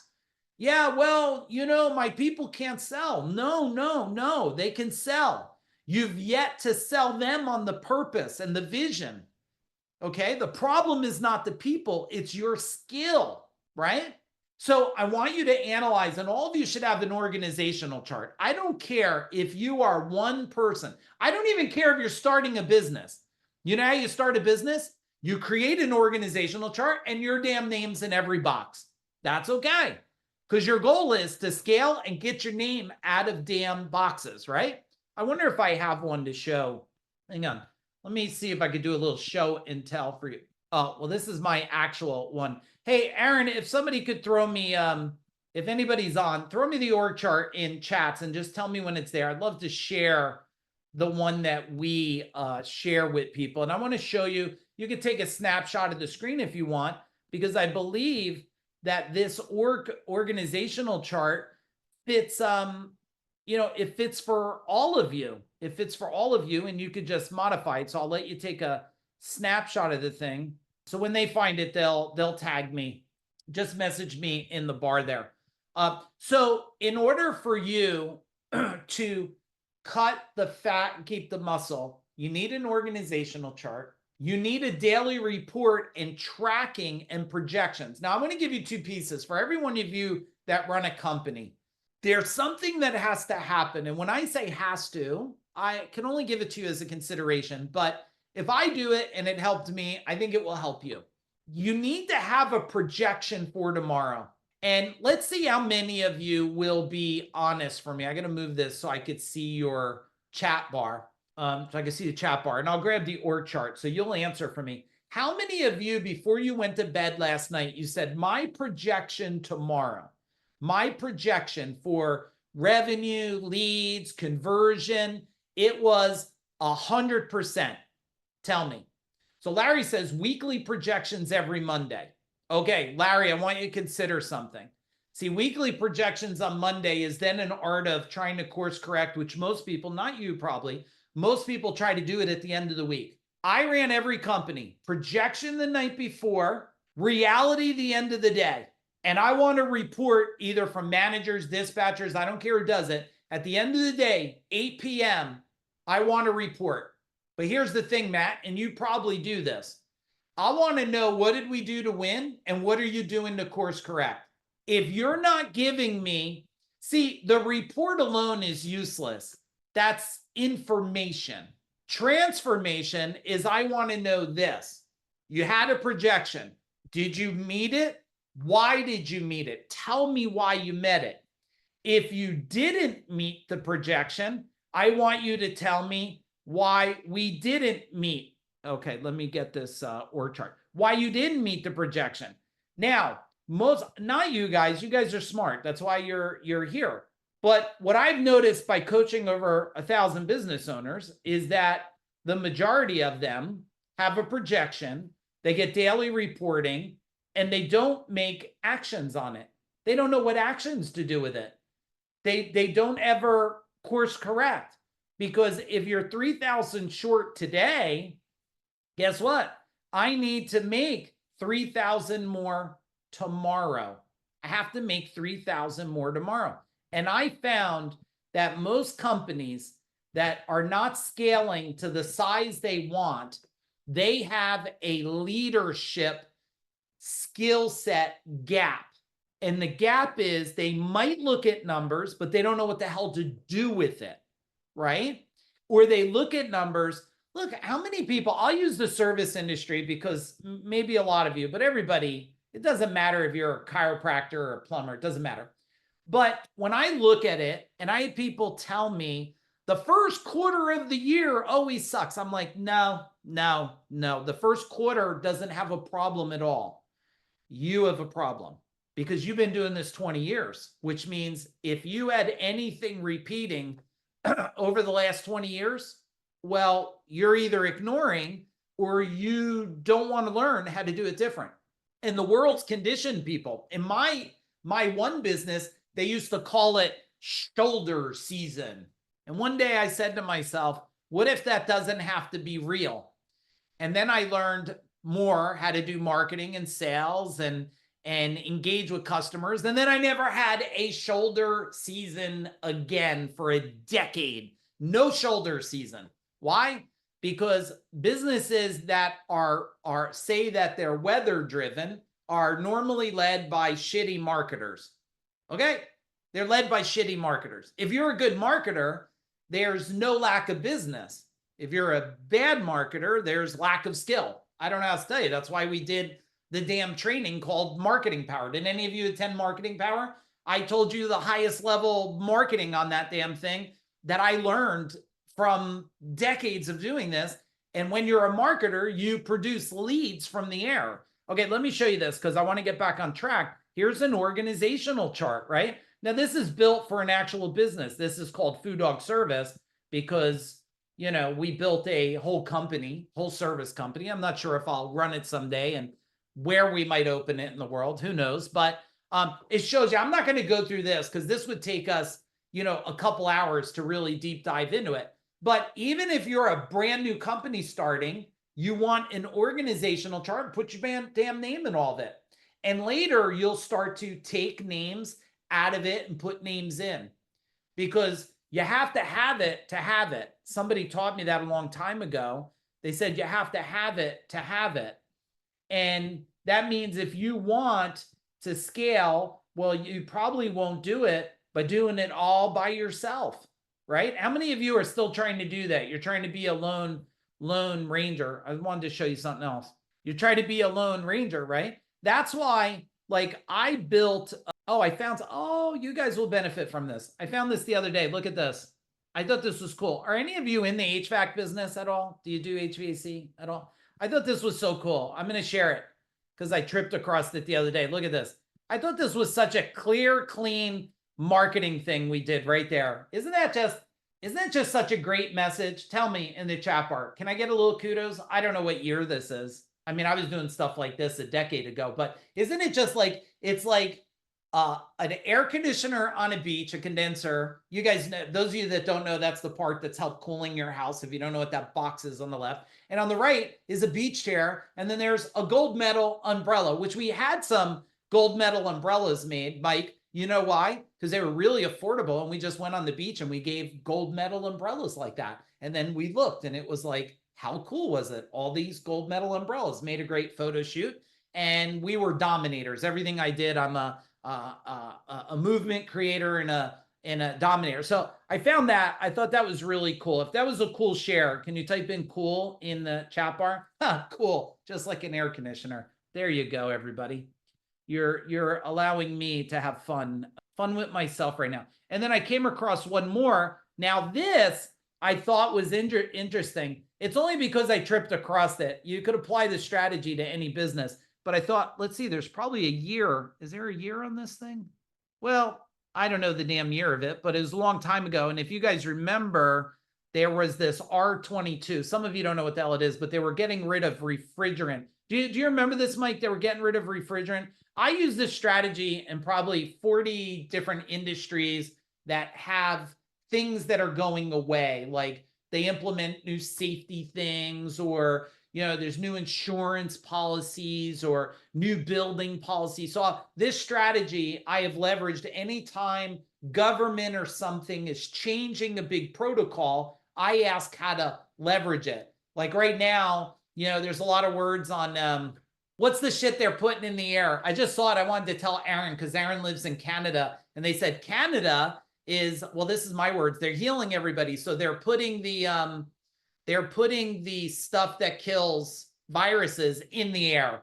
Yeah, well, my people can't sell. No, no, no, they can sell. You've yet to sell them on the purpose and the vision. Okay, the problem is not the people, it's your skill, right? So I want you to analyze, and all of you should have an organizational chart. I don't care if you are one person. I don't even care if you're starting a business. You know how you start a business? You create an organizational chart and your damn name's in every box. That's okay, because your goal is to scale and get your name out of damn boxes, right? I wonder if I have one to show. Hang on. Let me see if I could do a little show and tell for you. Oh, well, this is my actual one. Hey, Aaron, if somebody could throw me, if anybody's on, throw me the org chart in chats and just tell me when it's there. I'd love to share the one that we share with people. And I want to show you, you could take a snapshot of the screen if you want, because I believe that this organizational chart fits, it fits for all of you. It fits for all of you, and you could just modify it. So I'll let you take a snapshot of the thing. So when they find it, they'll tag me. Just message me in the bar there. So in order for you to cut the fat and keep the muscle, you need an organizational chart. You need a daily report and tracking and projections. Now, I'm going to give you two pieces for every one of you that run a company. There's something that has to happen. And when I say has to, I can only give it to you as a consideration. But if I do it and it helped me, I think it will help you. You need to have a projection for tomorrow. And let's see how many of you will be honest for me. I got to move this so I could see your chat bar. So I can see the chat bar. And I'll grab the org chart so you'll answer for me. How many of you, before you went to bed last night, you said, my projection tomorrow, my projection for revenue, leads, conversion, it was 100%. Tell me. So Larry says weekly projections every Monday. Okay, Larry, I want you to consider something. See, weekly projections on Monday is then an art of trying to course correct, which most people, not you probably, most people try to do it at the end of the week. I ran every company, projection the night before, reality the end of the day. And I want to report either from managers, dispatchers, I don't care who does it. At the end of the day, 8 p.m., I want to report. But here's the thing, Matt, and you probably do this. I want to know, what did we do to win? And what are you doing to course correct? If you're not giving me, see, the report alone is useless. That's information. Transformation is, I want to know this. You had a projection. Did you meet it? Why did you meet it? Tell me why you met it. If you didn't meet the projection, I want you to tell me why we didn't meet. Okay, let me get this org chart. Why you didn't meet the projection. Now, not you guys are smart. That's why you're here. But what I've noticed by coaching over 1,000 business owners is that the majority of them have a projection, they get daily reporting, and they don't make actions on it. They don't know what actions to do with it. They don't ever course correct, because if you're 3,000 short today, guess what? I need to make 3,000 more tomorrow. I have to make 3,000 more tomorrow. And I found that most companies that are not scaling to the size they want, they have a leadership skill set gap. And the gap is they might look at numbers, but they don't know what the hell to do with it, right? Or they look at numbers. Look, how many people, I'll use the service industry because maybe a lot of you, but everybody, it doesn't matter if you're a chiropractor or a plumber, it doesn't matter. But when I look at it, and I have people tell me the first quarter of the year always sucks. I'm like, no. The first quarter doesn't have a problem at all. You have a problem, because you've been doing this 20 years, which means if you had anything repeating over the last 20 years, well, you're either ignoring or you don't want to learn how to do it different. And the world's conditioned people. In my one business, they used to call it shoulder season. And one day I said to myself, what if that doesn't have to be real? And then I learned more how to do marketing and sales and engage with customers. And then I never had a shoulder season again for a decade. No shoulder season. Why? Because businesses that are say that they're weather driven are normally led by shitty marketers. Okay? They're led by shitty marketers. If you're a good marketer, there's no lack of business. If you're a bad marketer, there's lack of skill. I don't know how to tell you. That's why we did the damn training called Marketing Power. Did any of you attend Marketing Power? I told you the highest level marketing on that damn thing that I learned from decades of doing this. And when you're a marketer, you produce leads from the air. Okay, let me show you this because I want to get back on track. Here's an organizational chart, right? Now, this is built for an actual business. This is called Food Dog Service because, you know, we built a whole company, whole service company. I'm not sure if I'll run it someday and where we might open it in the world. Who knows? But it shows you, I'm not going to go through this because this would take us, you know, a couple hours to really deep dive into it. But even if you're a brand new company starting, you want an organizational chart, put your damn name in all of it. And later you'll start to take names out of it and put names in because you have to have it to have it. Somebody taught me that a long time ago. They said you have to have it to have it. And that means if you want to scale, well, you probably won't do it by doing it all by yourself, right? How many of you are still trying to do that? You're trying to be a lone ranger. I wanted to show you something else. You're trying to be a lone ranger, right? That's why, like, I built, you guys will benefit from this. I found this the other day. Look at this. I thought this was cool. Are any of you in the HVAC business at all? Do you do HVAC at all? I thought this was so cool. I'm going to share it because I tripped across it the other day. Look at this. I thought this was such a clear, clean marketing thing we did right there. Isn't that just such a great message? Tell me in the chat bar. Can I get a little kudos? I don't know what year this is. I mean, I was doing stuff like this a decade ago, but isn't it just like, it's like an air conditioner on a beach, a condenser. You guys know, those of you that don't know, that's the part that's helped cooling your house. If you don't know what that box is on the left, and on the right is a beach chair. And then there's a gold medal umbrella, which we had some gold medal umbrellas made, Mike. You know why? Because they were really affordable. And we just went on the beach and we gave gold medal umbrellas like that. And then we looked and it was like, how cool was it? All these gold medal umbrellas, made a great photo shoot. And we were dominators. Everything I did, I'm a movement creator and a dominator. So I found that. I thought that was really cool. If that was a cool share, can you type in cool in the chat bar? Cool. Just like an air conditioner. There you go, everybody. You're allowing me to have fun with myself right now. And then I came across one more. Now this I thought was interesting. It's only because I tripped across it. You could apply the strategy to any business. But I thought, let's see, there's probably a year. Is there a year on this thing? Well, I don't know the damn year of it, but it was a long time ago. And if you guys remember, there was this R22. Some of you don't know what the hell it is, but they were getting rid of refrigerant. Do you remember this, Mike? They were getting rid of refrigerant. I use this strategy in probably 40 different industries that have things that are going away, like they implement new safety things, or there's new insurance policies or new building policies. So this strategy I have leveraged anytime government or something is changing a big protocol. I ask how to leverage it. Like right now, there's a lot of words on what's the shit they're putting in the air. I just saw it. I wanted to tell Aaron because Aaron lives in Canada, and they said Canada is, well, this is my words, they're healing everybody. So they're putting the stuff that kills viruses in the air.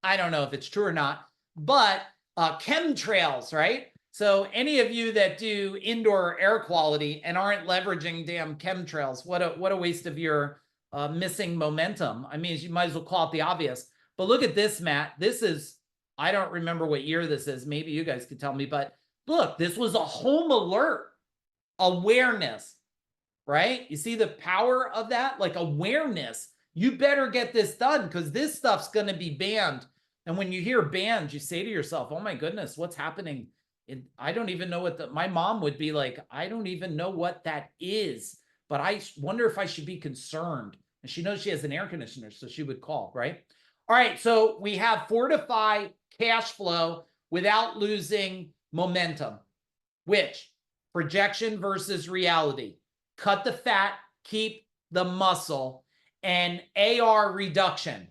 I don't know if it's true or not, but chemtrails, right? So any of you that do indoor air quality and aren't leveraging damn chemtrails, what a waste of your missing momentum. I mean, you might as well call it the obvious. But look at this, Matt. This is I don't remember what year this is. Maybe you guys could tell me, but look, this was a home alert awareness, right? You see the power of that? Like awareness. You better get this done because this stuff's going to be banned. And when you hear banned, you say to yourself, oh my goodness, what's happening? I don't even know what my mom would be like. I don't even know what that is, but I wonder if I should be concerned. And she knows she has an air conditioner, so she would call, right? All right, so we have fortify cash flow without losing momentum, which projection versus reality. Cut the fat, keep the muscle, and AR reduction.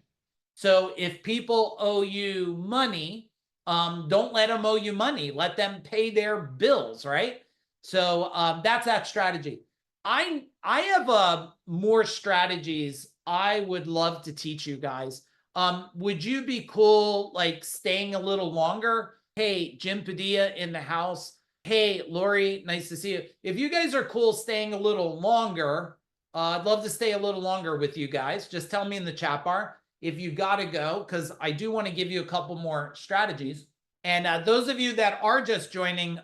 So if people owe you money, don't let them owe you money. Let them pay their bills, right? So that's that strategy. I have more strategies I would love to teach you guys. Would you be cool like staying a little longer? Hey, Jim Padilla in the house. Hey, Lori, nice to see you. If you guys are cool staying a little longer, I'd love to stay a little longer with you guys. Just tell me in the chat bar if you got to go, because I do want to give you a couple more strategies. And those of you that are just joining,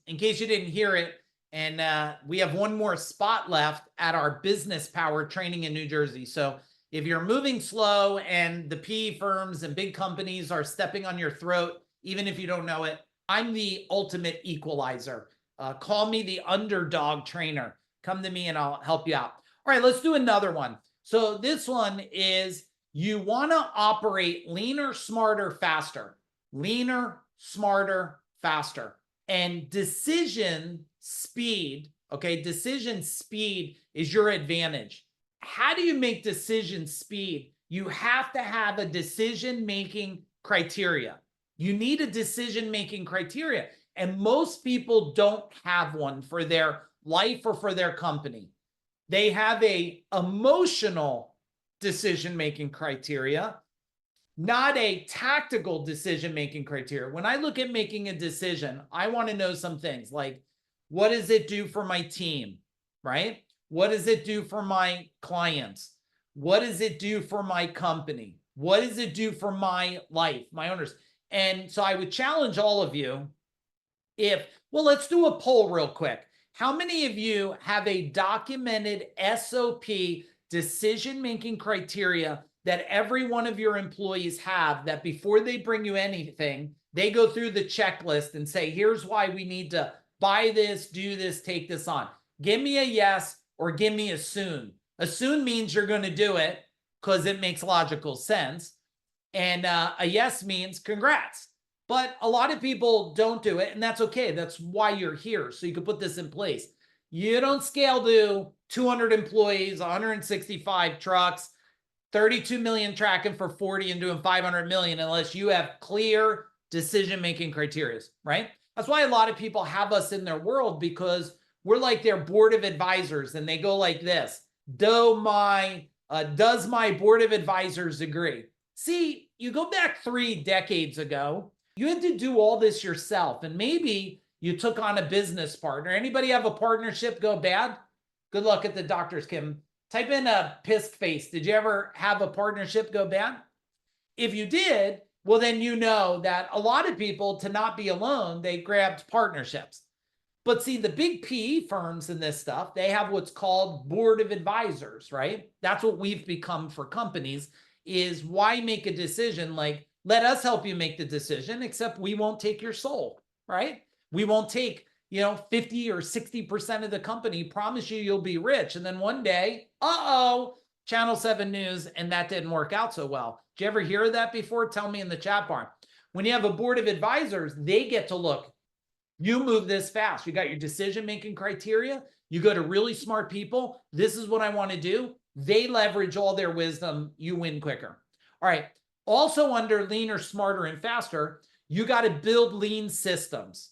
in case you didn't hear it, and we have one more spot left at our business power training in New Jersey. So if you're moving slow and the PE firms and big companies are stepping on your throat, even if you don't know it, I'm the ultimate equalizer. Call me the underdog trainer. Come to me and I'll help you out. All right, let's do another one. So this one is you want to operate leaner, smarter, faster. Leaner, smarter, faster. And decision speed, okay, decision speed is your advantage. How do you make decision speed? You have to have a decision-making criteria. You need a decision-making criteria. And most people don't have one for their life or for their company. They have a emotional decision-making criteria, not a tactical decision-making criteria. When I look at making a decision, I want to know some things like, what does it do for my team, right? What does it do for my clients? What does it do for my company? What does it do for my life, my owners? And so I would challenge all of you well, let's do a poll real quick. How many of you have a documented SOP decision-making criteria that every one of your employees have, that before they bring you anything, they go through the checklist and say, here's why we need to buy this, do this, take this on. Give me a yes or give me a soon. A soon means you're going to do it because it makes logical sense. And a yes means congrats. But a lot of people don't do it, and that's okay. That's why you're here, so you can put this in place. You don't scale to 200 employees, 165 trucks, 32 million tracking for 40 and doing 500 million unless you have clear decision-making criteria, right? That's why a lot of people have us in their world, because we're like their board of advisors, and they go like this: does my board of advisors agree? See, you go back 3 decades ago, you had to do all this yourself, and maybe you took on a business partner. Anybody have a partnership go bad? Good luck at the doctors, Kim. Type in a pissed face. Did you ever have a partnership go bad? If you did, well, then you know that a lot of people, to not be alone, they grabbed partnerships. But see, the big PE firms in this stuff, they have what's called board of advisors, right? That's what we've become for companies. Is why make a decision like, let us help you make the decision, except we won't take your soul, right? We won't take, 50 or 60% of the company, promise you you'll be rich. And then one day, Channel 7 News, and that didn't work out so well. Did you ever hear that before? Tell me in the chat bar. When you have a board of advisors, they get to look. You move this fast. You got your decision-making criteria. You go to really smart people. This is what I want to do. They leverage all their wisdom. You win quicker. All right. Also under leaner, smarter, and faster, you got to build lean systems.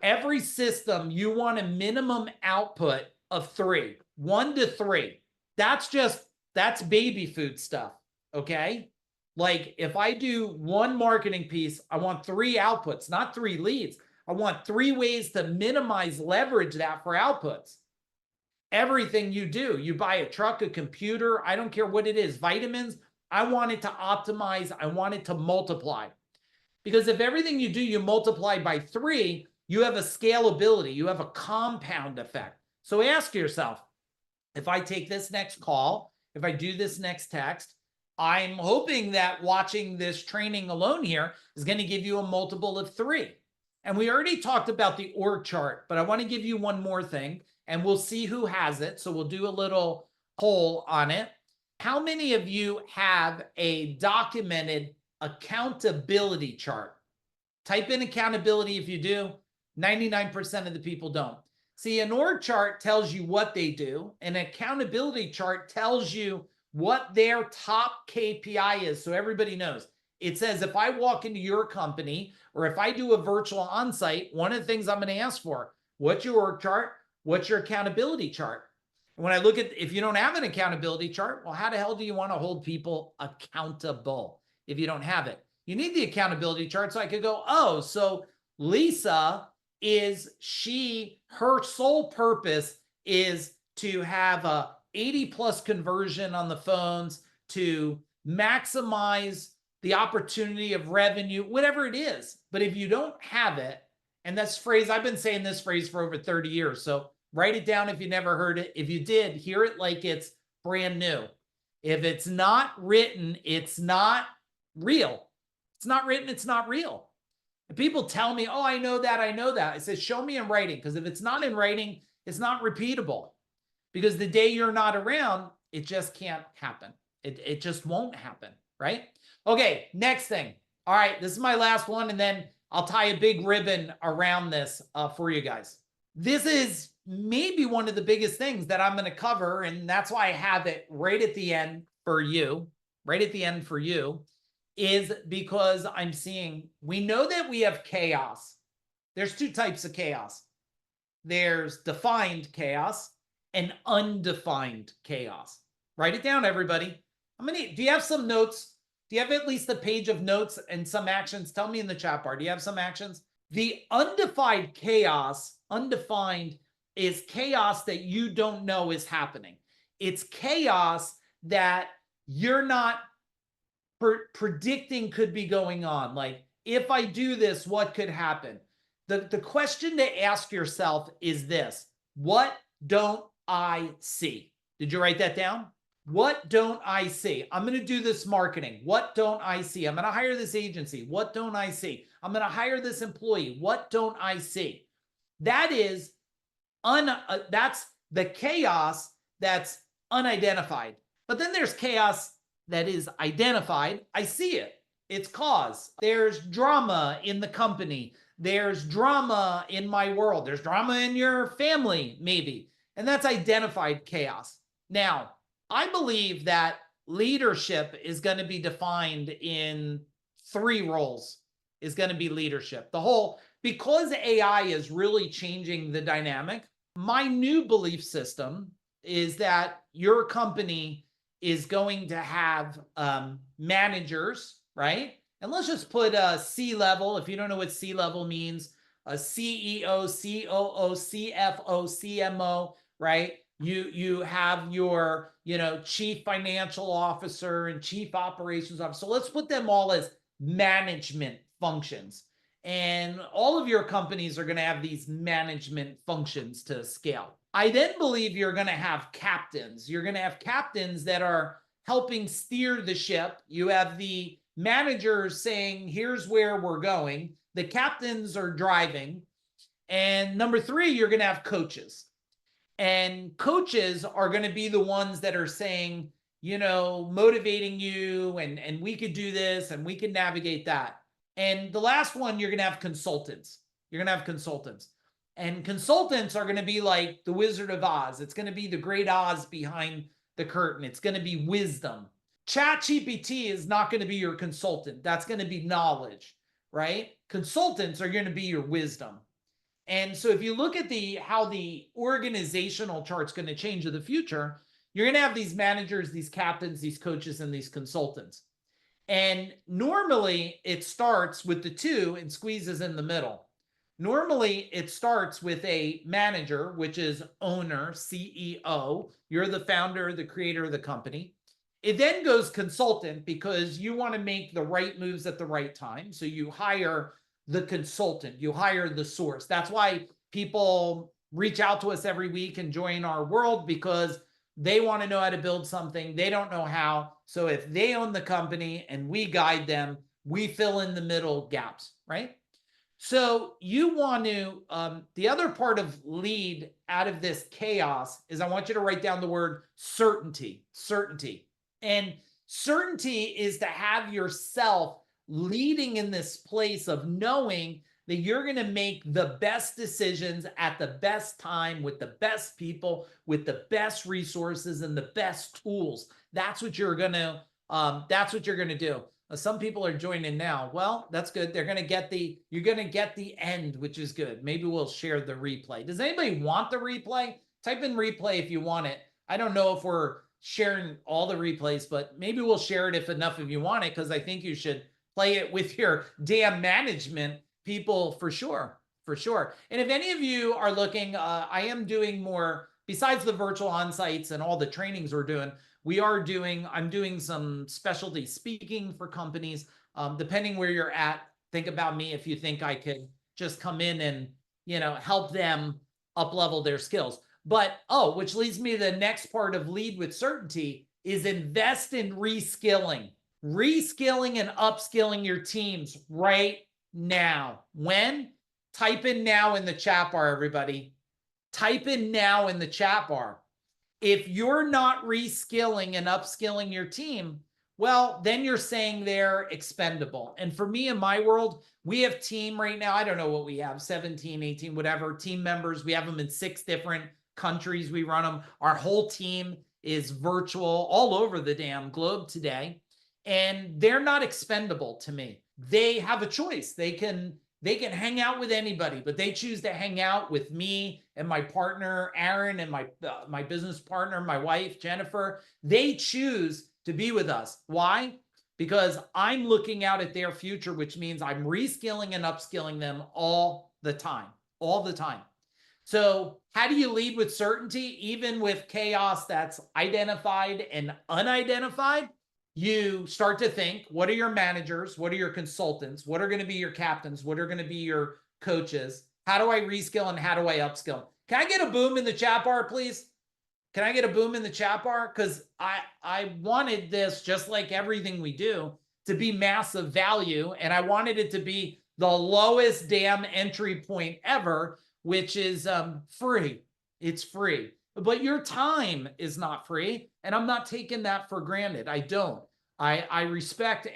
Every system, you want a minimum output of 3, 1 to 3. That's baby food stuff, okay? Like if I do one marketing piece, I want 3 outputs, not 3 leads. I want 3 ways to minimize leverage that for outputs. Everything you do, you buy a truck, a computer, I don't care what it is, vitamins, I want it to optimize. I want it to multiply. Because if everything you do, you multiply by 3, you have a scalability, you have a compound effect. So ask yourself, if I take this next call, if I do this next text, I'm hoping that watching this training alone here is going to give you a multiple of 3. And we already talked about the org chart, but I want to give you one more thing, and we'll see who has it. So we'll do a little poll on it. How many of you have a documented accountability chart? Type in accountability if you do. 99% of the people don't. See, an org chart tells you what they do. An accountability chart tells you what their top KPI is. So everybody knows. It says if I walk into your company or if I do a virtual onsite, one of the things I'm going to ask for, what's your org chart? What's your accountability chart? And when I look at, if you don't have an accountability chart, well, how the hell do you want to hold people accountable if you don't have it? You need the accountability chart so I could go, oh, so Lisa her sole purpose is to have a 80+ conversion on the phones, to maximize the opportunity of revenue, whatever it is. But if you don't have it, and that's phrase, I've been saying this phrase for over 30 years. So write it down if you never heard it. If you did, hear it like it's brand new. If it's not written, it's not real. It's not written, it's not real. And people tell me, oh, I know that, I know that. I said, show me in writing, because if it's not in writing, it's not repeatable. Because the day you're not around, it just can't happen. It just won't happen, right? Okay, next thing. All right, this is my last one, and then I'll tie a big ribbon around this for you guys. This is maybe one of the biggest things that I'm going to cover, and that's why I have it right at the end for you, is because I'm seeing, we know that we have chaos. There's 2 types of chaos. There's defined chaos and undefined chaos. Write it down, everybody. Do you have some notes? Do you have at least a page of notes and some actions? Tell me in the chat bar. Do you have some actions? The undefined chaos, undefined, is chaos that you don't know is happening. It's chaos that you're not predicting could be going on. Like, if I do this, what could happen? The question to ask yourself is this: what don't I see? Did you write that down? What don't I see? I'm going to do this marketing. What don't I see? I'm going to hire this agency. What don't I see? I'm going to hire this employee. What don't I see? That is that's the chaos that's unidentified. But then there's chaos that is identified. I see it. It's cause. There's drama in the company. There's drama in my world. There's drama in your family, maybe. And that's identified chaos. Now, I believe that leadership is going to be defined in 3 roles. Is going to be leadership. Because AI is really changing the dynamic, my new belief system is that your company is going to have managers, right? And let's just put a C-level. If you don't know what C-level means, a CEO, COO, CFO, CMO, right? You have your, chief financial officer and chief operations officer. So let's put them all as management functions. And all of your companies are going to have these management functions to scale. I then believe you're going to have captains. You're going to have captains that are helping steer the ship. You have the managers saying, here's where we're going. The captains are driving. And number 3, you're going to have coaches. And coaches are going to be the ones that are saying, motivating you, and we could do this and we can navigate that. And the last one, you're going to have consultants. And consultants are going to be like the Wizard of Oz. It's going to be the great Oz behind the curtain. It's going to be wisdom. ChatGPT is not going to be your consultant. That's going to be knowledge, right? Consultants are going to be your wisdom. And so if you look at how the organizational chart's going to change in the future, you're going to have these managers, these captains, these coaches, and these consultants. And normally it starts with the 2 and squeezes in the middle. Normally it starts with a manager, which is owner, CEO. You're the founder, the creator of the company. It then goes consultant because you want to make the right moves at the right time. So you hire the consultant, you hire the source. That's why people reach out to us every week and join our world, because they want to know how to build something. They don't know how. So if they own the company and we guide them, we fill in the middle gaps, right? So you want to, the other part of lead out of this chaos is I want you to write down the word certainty, certainty. And certainty is to have yourself leading in this place of knowing that you're going to make the best decisions at the best time with the best people, with the best resources and the best tools. That's what you're going to, do. Some people are joining now. Well, that's good. You're going to get the end, which is good. Maybe we'll share the replay. Does anybody want the replay? Type in replay if you want it. I don't know if we're sharing all the replays, but maybe we'll share it if enough of you want it, because I think you should play it with your damn management people for sure, for sure. And if any of you are looking, I am doing more, besides the virtual on-sites and all the trainings we're doing, I'm doing some specialty speaking for companies. Depending where you're at, think about me if you think I could just come in and, help them up-level their skills. But, which leads me to the next part of lead with certainty is invest in reskilling and upskilling your teams right now. When? Type in now in the chat bar, everybody. Type in now in the chat bar. If you're not reskilling and upskilling your team, well, then you're saying they're expendable. And for me, in my world, we have team right now. I don't know what we have, 17, 18, whatever, team members. We have them in 6 different countries. We run them. Our whole team is virtual all over the damn globe today. And they're not expendable to me. They have a choice. They can hang out with anybody, but they choose to hang out with me and my partner, Aaron, and my business partner, my wife, Jennifer. They choose to be with us. Why? Because I'm looking out at their future, which means I'm reskilling and upskilling them all the time, all the time. So how do you lead with certainty, even with chaos that's identified and unidentified? You start to think, what are your managers? What are your consultants? What are going to be your captains? What are going to be your coaches? How do I reskill and how do I upskill? Can I get a boom in the chat bar, please? Can I get a boom in the chat bar? Because I wanted this, just like everything we do, to be massive value. And I wanted it to be the lowest damn entry point ever, which is free. It's free. But your time is not free. And I'm not taking that for granted. I don't. I respect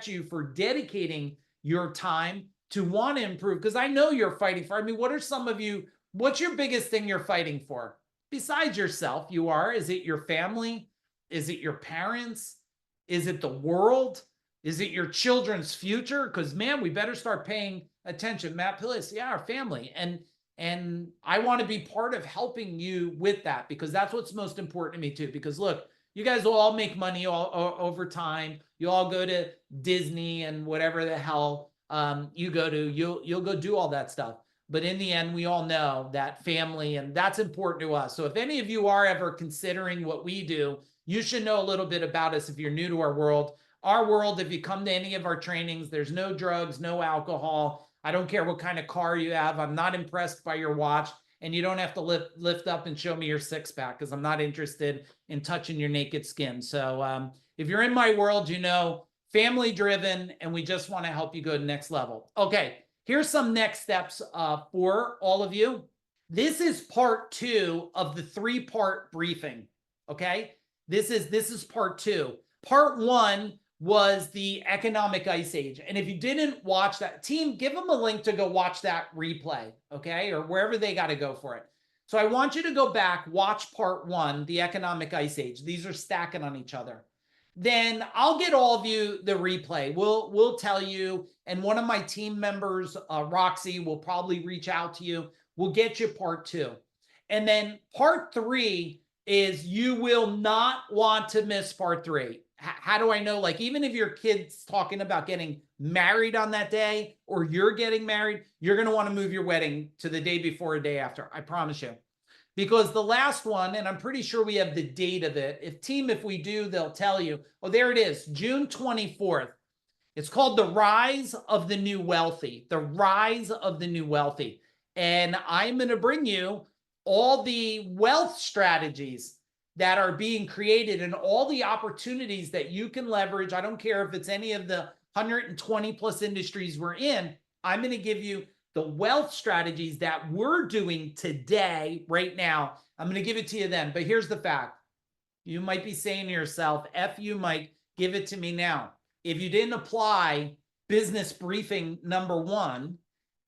you for dedicating your time to want to improve, because I know you're fighting for. I mean, what's your biggest thing you're fighting for? Besides yourself, is it your family? Is it your parents? Is it the world? Is it your children's future? Because, man, we better start paying attention. Matt Pillis, yeah, our family. And I want to be part of helping you with that, because that's what's most important to me too. Because look, you guys will all make money over time. You all go to Disney and whatever the hell you go to. You'll go do all that stuff. But in the end, we all know that family, and that's important to us. So if any of you are ever considering what we do, you should know a little bit about us if you're new to our world. Our world, if you come to any of our trainings, there's no drugs, no alcohol. I don't care what kind of car you have. I'm not impressed by your watch. And you don't have to lift up and show me your 6-pack, because I'm not interested in touching your naked skin. So if you're in my world, family driven, and we just want to help you go to the next level. Okay, here's some next steps for all of you. This is part 2 of the 3-part briefing. Okay, this is part 2. Part 1 was the economic ice age. And if you didn't watch that, team, give them a link to go watch that replay, okay? Or wherever they got to go for it. So I want you to go back, watch part 1, the economic ice age. These are stacking on each other. Then I'll get all of you the replay. We'll tell you, and one of my team members, Roxy, will probably reach out to you. We'll get you part 2. And then part 3 is, you will not want to miss part 3. How do I know? Like, even if your kid's talking about getting married on that day, or you're getting married, you're going to want to move your wedding to the day before or day after. I promise you. because the last one, and I'm pretty sure we have the date of it. If we do, they'll tell you. Oh, there it is, June 24th. It's called The Rise of the New Wealthy. The Rise of the New Wealthy. And I'm going to bring you all the wealth strategies that are being created and all the opportunities that you can leverage. I don't care if it's any of the 120 plus industries we're in. I'm going to give you the wealth strategies that we're doing today, right now. I'm going to give it to you then. But here's the fact. You might be saying to yourself, F you, Mike, give it to me now. If you didn't apply business briefing number 1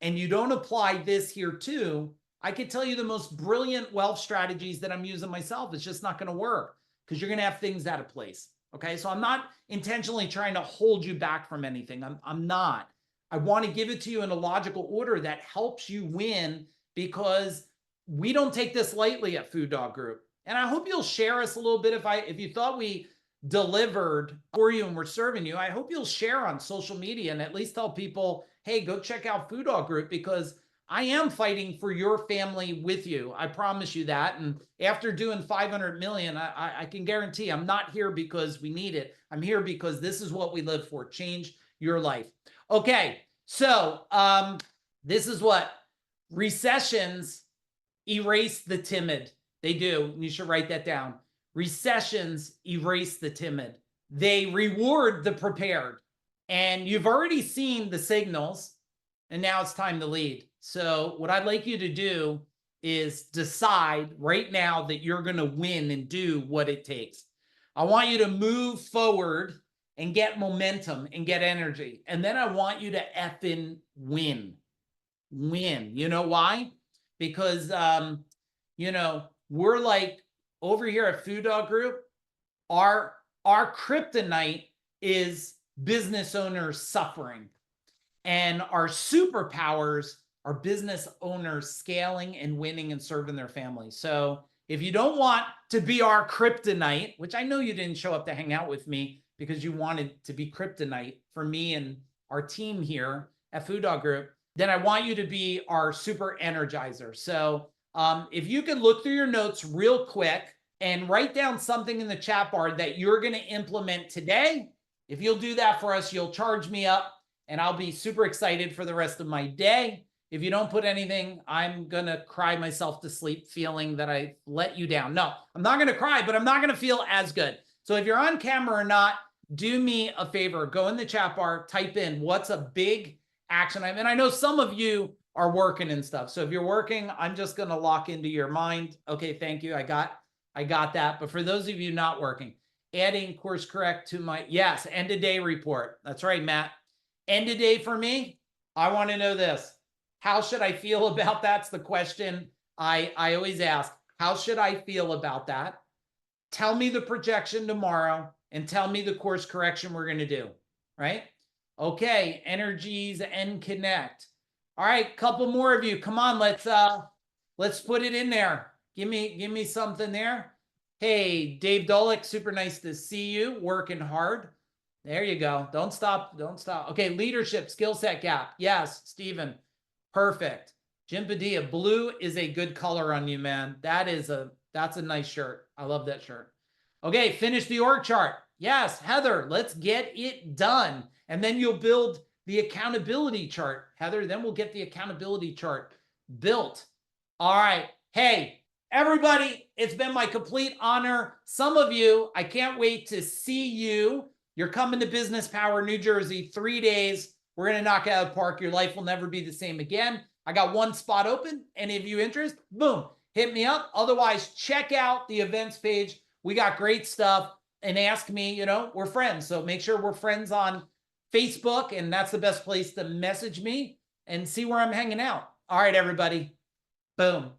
and you don't apply this here too, I could tell you the most brilliant wealth strategies that I'm using myself. It's just not going to work because you're going to have things out of place. Okay. So I'm not intentionally trying to hold you back from anything. I'm not. I want to give it to you in a logical order that helps you win, because we don't take this lightly at Food Dog Group. And I hope you'll share us a little bit. If you thought we delivered for you and we're serving you, I hope you'll share on social media and at least tell people, hey, go check out Food Dog Group, because I am fighting for your family with you. I promise you that. And after doing 500 million, I can guarantee I'm not here because we need it. I'm here because this is what we live for. Change your life. Okay. So this is what recessions erase the timid. They do. You should write that down. Recessions erase the timid. They reward the prepared. And you've already seen the signals, and now it's time to lead. So what I'd like you to do is decide right now that you're going to win and do what it takes. I want you to move forward and get momentum and get energy. And then I want you to effing win. Win. You know why? Because, we're like over here at Food Dog Group, our kryptonite is business owners suffering. And our superpowers are business owners scaling and winning and serving their families. So if you don't want to be our kryptonite, which I know you didn't show up to hang out with me because you wanted to be kryptonite for me and our team here at Food Dog Group, then I want you to be our super energizer. So if you can look through your notes real quick and write down something in the chat bar that you're going to implement today. If you'll do that for us, you'll charge me up and I'll be super excited for the rest of my day. If you don't put anything, I'm going to cry myself to sleep feeling that I let you down. No, I'm not going to cry, but I'm not going to feel as good. So if you're on camera or not, do me a favor, go in the chat bar, type in what's a big action item. And I know some of you are working and stuff. So if you're working, I'm just going to lock into your mind. Okay, thank you. I got that. But for those of you not working, adding course correct to my, yes, end of day report. That's right, Matt. End of day for me. I want to know this. How should I feel about that's the question I always ask. How should I feel about that? Tell me the projection tomorrow and tell me the course correction we're going to do, right? Okay, energies and connect. All right, couple more of you. Come on, let's put it in there. Give me something there. Hey, Dave Dolick, super nice to see you. Working hard. There you go. Don't stop. Don't stop. Okay, leadership, skill set gap. Yes, Stephen. Perfect. Jim Padilla, blue is a good color on you, man. That's a nice shirt. I love that shirt. Okay, finish the org chart. Yes, Heather, let's get it done. And then you'll build the accountability chart. Heather, then we'll get the accountability chart built. All right. Hey, everybody, it's been my complete honor. Some of you, I can't wait to see you. You're coming to Business Power, New Jersey, 3 days. We're going to knock it out of the park. Your life will never be the same again. I got one spot open. Any of you interested? Boom, hit me up. Otherwise, check out the events page. We got great stuff. And ask me, we're friends. So make sure we're friends on Facebook. And that's the best place to message me and see where I'm hanging out. All right, everybody. Boom.